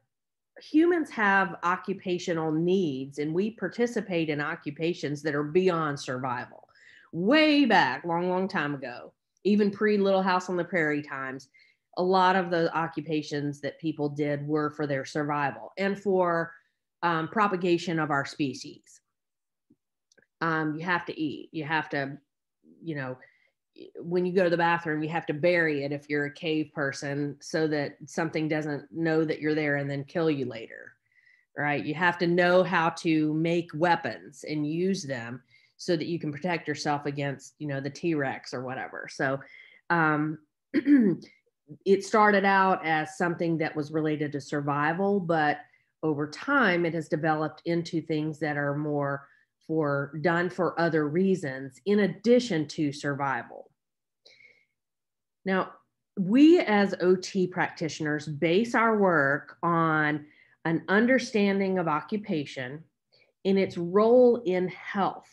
humans have occupational needs, and we participate in occupations that are beyond survival. Way back, long, long time ago, even pre Little House on the Prairie times, a lot of the occupations that people did were for their survival and for propagation of our species. You have to eat. You have to, when you go to the bathroom, you have to bury it if you're a cave person so that something doesn't know that you're there and then kill you later, right? You have to know how to make weapons and use them so that you can protect yourself against, the T-Rex or whatever. So it started out as something that was related to survival, but over time it has developed into things that are more done for other reasons in addition to survival. Now, we as OT practitioners base our work on an understanding of occupation and its role in health.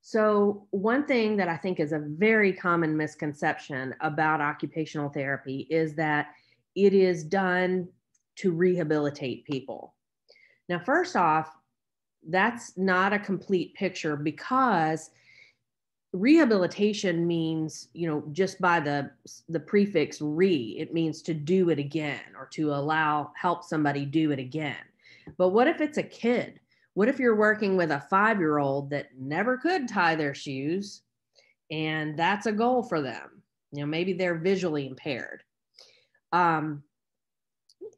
So one thing that I think is a very common misconception about occupational therapy is that it is done to rehabilitate people. Now, first off, that's not a complete picture, because rehabilitation means, just by the prefix re, it means to do it again or to help somebody do it again. But what if it's a kid? What if you're working with a 5-year-old that never could tie their shoes, and that's a goal for them? Maybe they're visually impaired.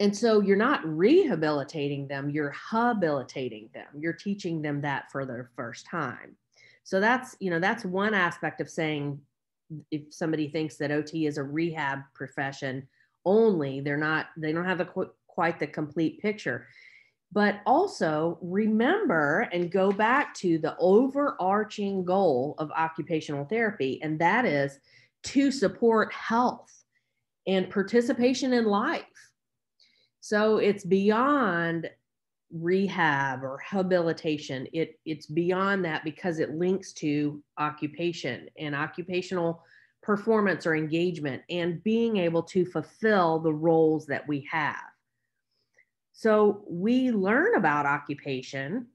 And so you're not rehabilitating them, you're habilitating them. You're teaching them that for their first time. So that's one aspect of saying, if somebody thinks that OT is a rehab profession only, they don't have quite the complete picture. But also remember and go back to the overarching goal of occupational therapy, and that is to support health and participation in life. So it's beyond rehab or habilitation. It's beyond that, because it links to occupation and occupational performance or engagement and being able to fulfill the roles that we have. So we learn about occupation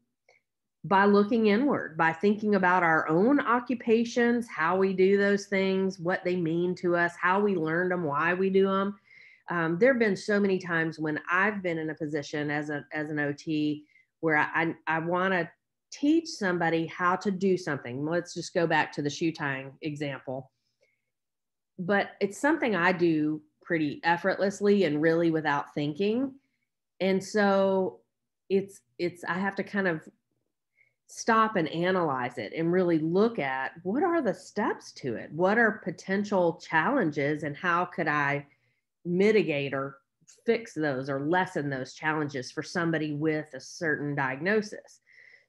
by looking inward, by thinking about our own occupations, how we do those things, what they mean to us, how we learned them, why we do them. There have been so many times when I've been in a position as an OT where I want to teach somebody how to do something. Let's just go back to the shoe tying example. But it's something I do pretty effortlessly and really without thinking. And so I have to kind of stop and analyze it and really look at what are the steps to it? What are potential challenges, and how could I mitigate or fix those or lessen those challenges for somebody with a certain diagnosis?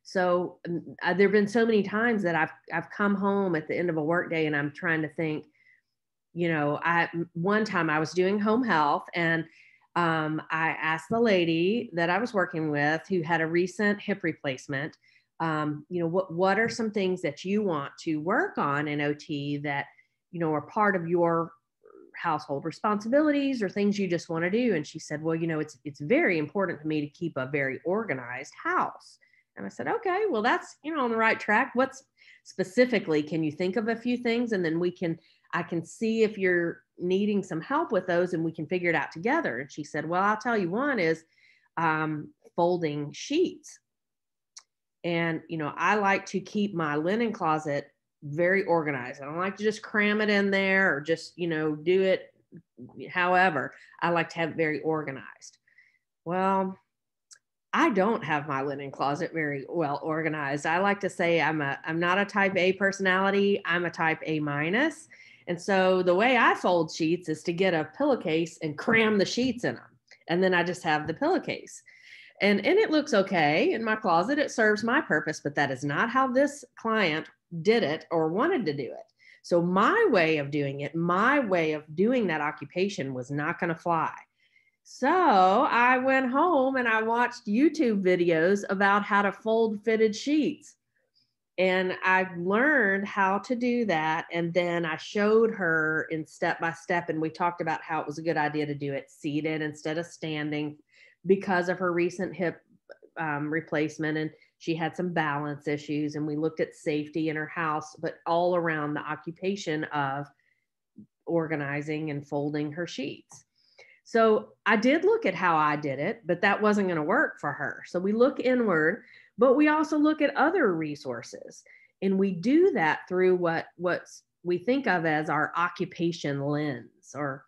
So there have been so many times that I've come home at the end of a workday and I'm trying to think, one time I was doing home health, and I asked the lady that I was working with who had a recent hip replacement, what are some things that you want to work on in OT that, are part of your household responsibilities or things you just want to do? And she said, well, it's very important to me to keep a very organized house. And I said, okay, well, that's, on the right track. What's specifically, can you think of a few things? And then I can see if you're needing some help with those and we can figure it out together. And she said, well, I'll tell you, one is folding sheets. And, I like to keep my linen closet very organized. I don't like to just cram it in there or just, do it. However, I like to have it very organized. Well, I don't have my linen closet very well organized. I like to say I'm not a type A personality. I'm a type A minus. And so the way I fold sheets is to get a pillowcase and cram the sheets in them. And then I just have the pillowcase. And it looks okay in my closet. It serves my purpose, but that is not how this client did it or wanted to do it. So my way of doing it, my way of doing that occupation was not going to fly. So I went home and I watched YouTube videos about how to fold fitted sheets. And I learned how to do that. And then I showed her in step by step. And we talked about how it was a good idea to do it seated instead of standing because of her recent hip replacement. And she had some balance issues. And we looked at safety in her house, but all around the occupation of organizing and folding her sheets. So I did look at how I did it, but that wasn't going to work for her. So we look inward, but we also look at other resources. And we do that through what we think of as our occupation lens, or,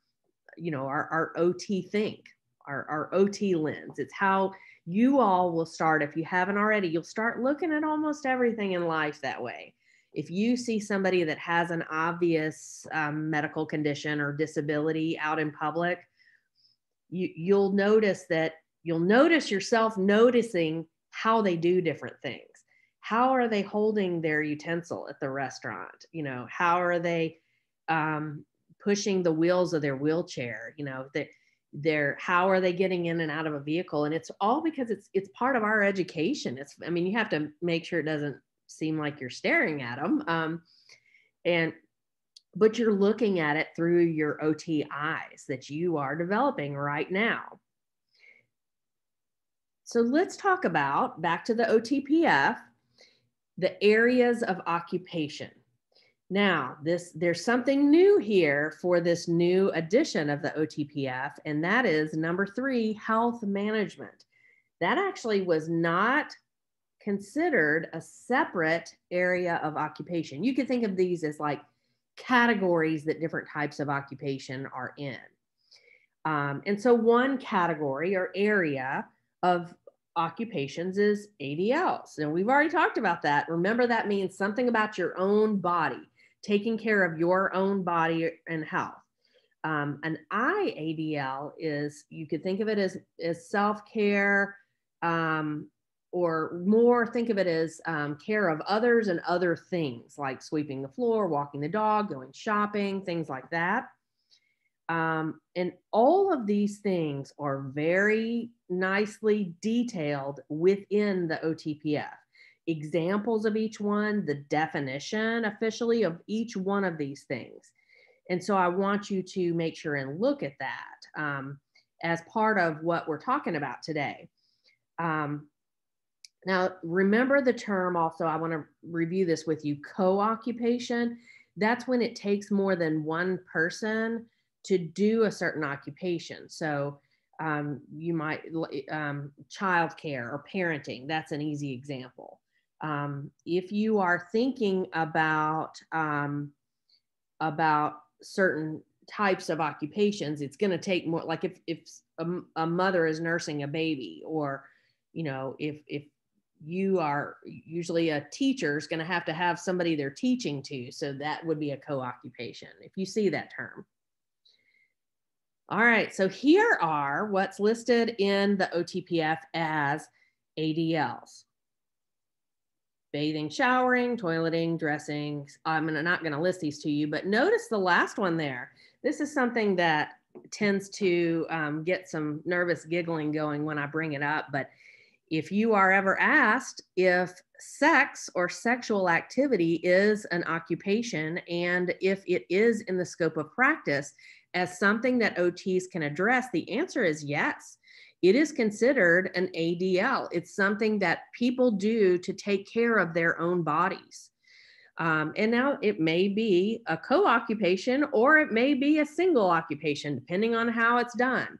our OT think, our OT lens. It's how you all will start. If you haven't already, you'll start looking at almost everything in life that way. If you see somebody that has an obvious medical condition or disability out in public, you'll notice yourself noticing how they do different things. How are they holding their utensil at the restaurant? How are they pushing the wheels of their wheelchair? How are they getting in and out of a vehicle? And it's all because it's part of our education. You have to make sure it doesn't seem like you're staring at them. But you're looking at it through your OT eyes that you are developing right now. So let's talk about, back to the OTPF, the areas of occupation. Now, there's something new here for this new edition of the OTPF, and that is number 3, health management. That actually was not considered a separate area of occupation. You could think of these as like categories that different types of occupation are in. And so one category or area of occupations is ADLs. And we've already talked about that. Remember, that means something about your own body, taking care of your own body and health. An IADL is, you could think of it as self-care, or more think of it as care of others and other things like sweeping the floor, walking the dog, going shopping, things like that. And all of these things are very nicely detailed within the OTPF. Examples of each one, the definition officially of each one of these things. And so I want you to make sure and look at that as part of what we're talking about today. Now, remember the term also, I want to review this with you, co-occupation. That's when it takes more than one person to do a certain occupation. So you might, childcare or parenting, that's an easy example. If you are thinking about certain types of occupations, it's going to take more, like if a mother is nursing a baby, or, if you are usually a teacher is going to have somebody they're teaching to. So that would be a co-occupation if you see that term. All right, so here are what's listed in the OTPF as ADLs. Bathing, showering, toileting, dressing. I'm not going to list these to you, but notice the last one there. This is something that tends to get some nervous giggling going when I bring it up, but if you are ever asked if sex or sexual activity is an occupation, and if it is in the scope of practice as something that OTs can address, the answer is yes. It is considered an ADL. It's something that people do to take care of their own bodies. And now it may be a co-occupation, or it may be a single occupation, depending on how it's done.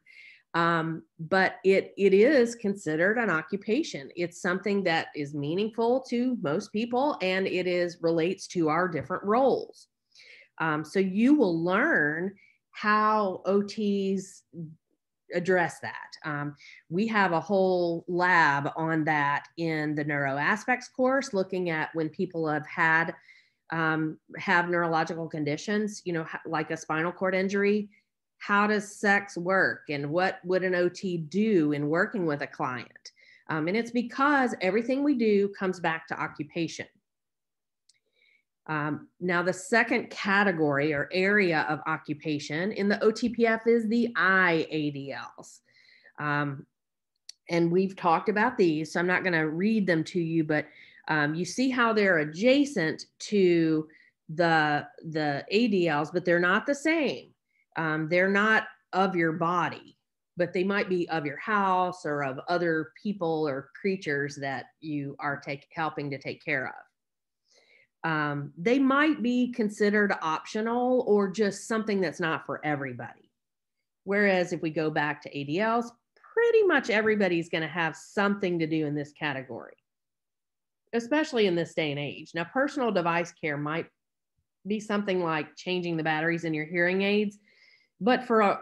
But it is considered an occupation. It's something that is meaningful to most people, and it relates to our different roles. So you will learn how OTs address that. We have a whole lab on that in the Neuro Aspects course, looking at when people have neurological conditions, like a spinal cord injury. How does sex work, and what would an OT do in working with a client? And it's because everything we do comes back to occupation. Now, the second category or area of occupation in the OTPF is the IADLs. And we've talked about these, so I'm not going to read them to you, but You see how they're adjacent to the ADLs, but they're not the same. They're not of your body, but they might be of your house or of other people or creatures that you are helping to take care of. They might be considered optional or just something that's not for everybody. Whereas if we go back to ADLs, pretty much everybody's going to have something to do in this category, especially in this day and age. Now, personal device care might be something like changing the batteries in your hearing aids, but for a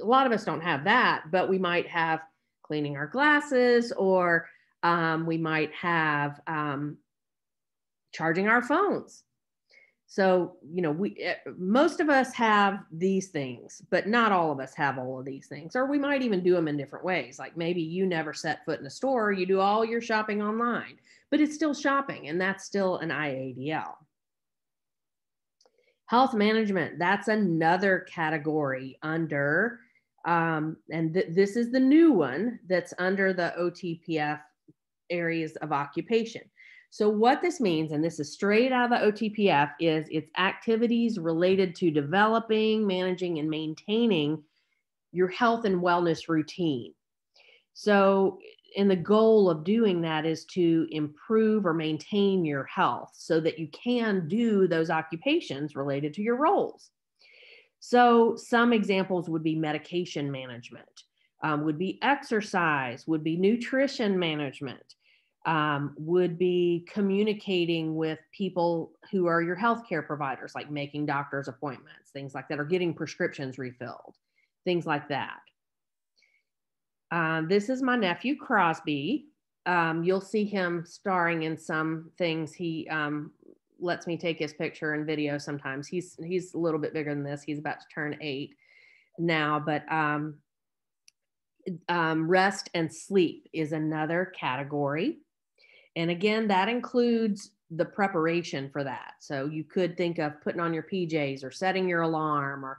lot of us don't have that, but we might have cleaning our glasses, or we might have charging our phones. So, most of us have these things, but not all of us have all of these things, or we might even do them in different ways. Like maybe you never set foot in a store, you do all your shopping online, but it's still shopping, and that's still an IADL. Health management, that's another category under, this is the new one that's under the OTPF areas of occupation. So what this means, and this is straight out of the OTPF, is it's activities related to developing, managing, and maintaining your health and wellness routine. So, and the goal of doing that is to improve or maintain your health so that you can do those occupations related to your roles. So some examples would be medication management, would be exercise, would be nutrition management, would be communicating with people who are your healthcare providers, like making doctor's appointments, things like that, or getting prescriptions refilled, things like that. This is my nephew, Crosby. You'll see him starring in some things. He lets me take his picture and video sometimes. He's a little bit bigger than this. He's about to turn 8 now, but rest and sleep is another category. And again, that includes the preparation for that. So you could think of putting on your PJs or setting your alarm, or,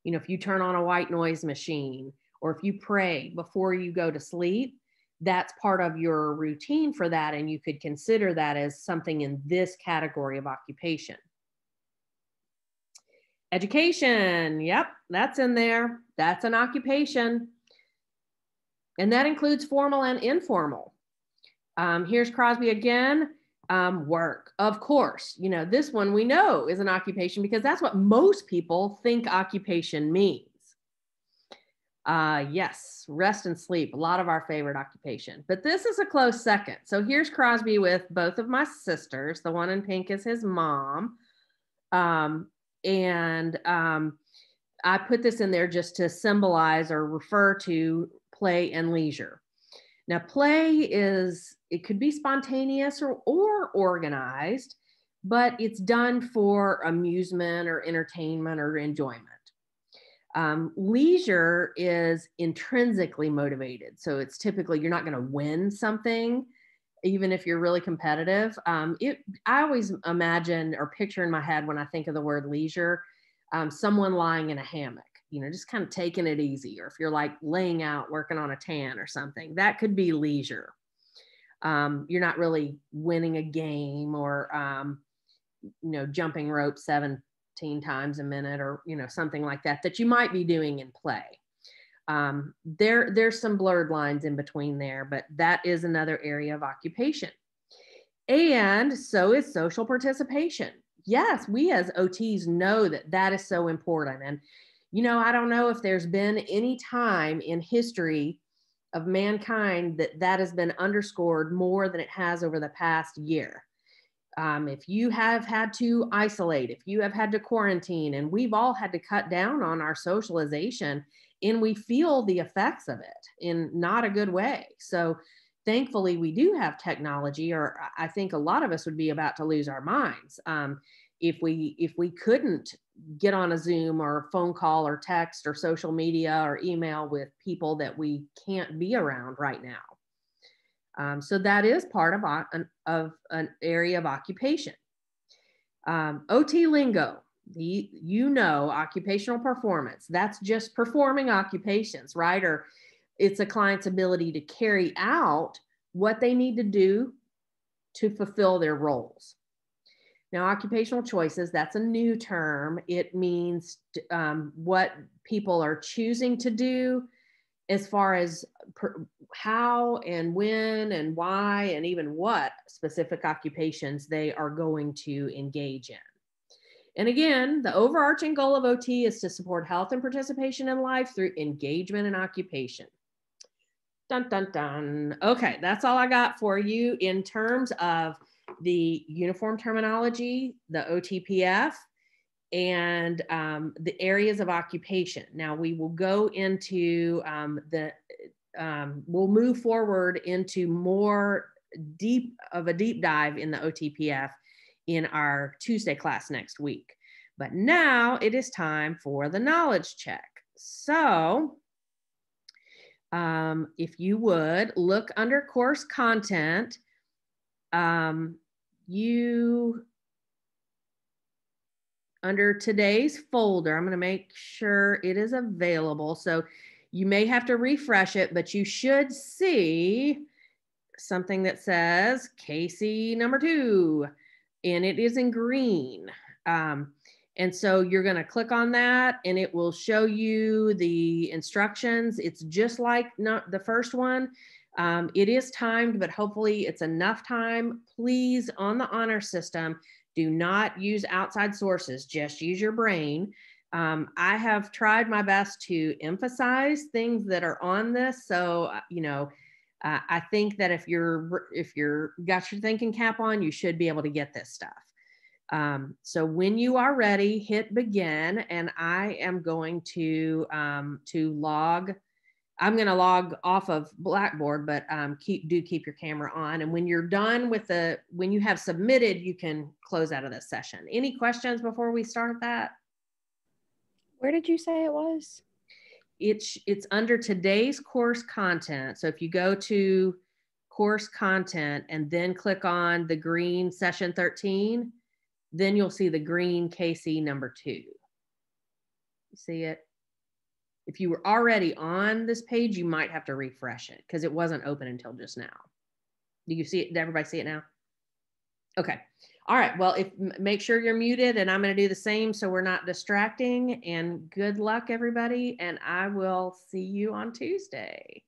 if you turn on a white noise machine, or if you pray before you go to sleep, that's part of your routine for that. And you could consider that as something in this category of occupation. Education, yep, that's in there. That's an occupation. And that includes formal and informal. Here's Crosby again. Work, of course. This one we know is an occupation because that's what most people think occupation means. Yes, rest and sleep, a lot of our favorite occupation, but this is a close second. So here's Crosby with both of my sisters. The one in pink is his mom. I put this in there just to symbolize or refer to play and leisure. Now, play it could be spontaneous or organized, but it's done for amusement or entertainment or enjoyment. Leisure is intrinsically motivated. So it's typically, you're not going to win something, even if you're really competitive. I always imagine or picture in my head when I think of the word leisure, someone lying in a hammock, just kind of taking it easy. Or if you're like laying out, working on a tan or something, that could be leisure. You're not really winning a game or, jumping rope 17 times a minute or, something like that you might be doing in play. There's some blurred lines in between there, but that is another area of occupation. And so is social participation. Yes, we as OTs know that is so important. And, I don't know if there's been any time in history of mankind that has been underscored more than it has over the past year. If you have had to isolate, if you have had to quarantine, and we've all had to cut down on our socialization, and we feel the effects of it in not a good way. So thankfully we do have technology, or I think a lot of us would be about to lose our minds if we couldn't get on a Zoom or a phone call or text or social media or email with people that we can't be around right now. So that is part of an area of occupation. OT lingo, occupational performance. That's just performing occupations, right? Or it's a client's ability to carry out what they need to do to fulfill their roles. Now, occupational choices, that's a new term. It means what people are choosing to do as far as how and when and why and even what specific occupations they are going to engage in. And again, the overarching goal of OT is to support health and participation in life through engagement and occupation. Dun, dun, dun. Okay, that's all I got for you in terms of the uniform terminology, the OTPF, and the areas of occupation. Now we will go into we'll move forward into more deep dive in the OTPF in our Tuesday class next week. But now it is time for the knowledge check. So if you would look under course content, under today's folder, I'm going to make sure it is available. So you may have to refresh it, but you should see something that says Casey number 2, and it is in green. And so you're going to click on that and it will show you the instructions. It's just like the first one. It is timed, but hopefully it's enough time. Please, on the honor system, do not use outside sources, just use your brain. I have tried my best to emphasize things that are on this. So, I think that if you're got your thinking cap on, you should be able to get this stuff. So when you are ready, hit begin, and I am going to log. I'm going to log off of Blackboard, but keep your camera on. And when you're done with when you have submitted, you can close out of this session. Any questions before we start that? Where did you say it was? It's under today's course content. So if you go to course content and then click on the green session 13, then you'll see the green KC number 2. You see it? If you were already on this page, you might have to refresh it because it wasn't open until just now. Do you see it? Did everybody see it now? Okay. All right. Well, make sure you're muted, and I'm going to do the same so we're not distracting. And good luck, everybody. And I will see you on Tuesday.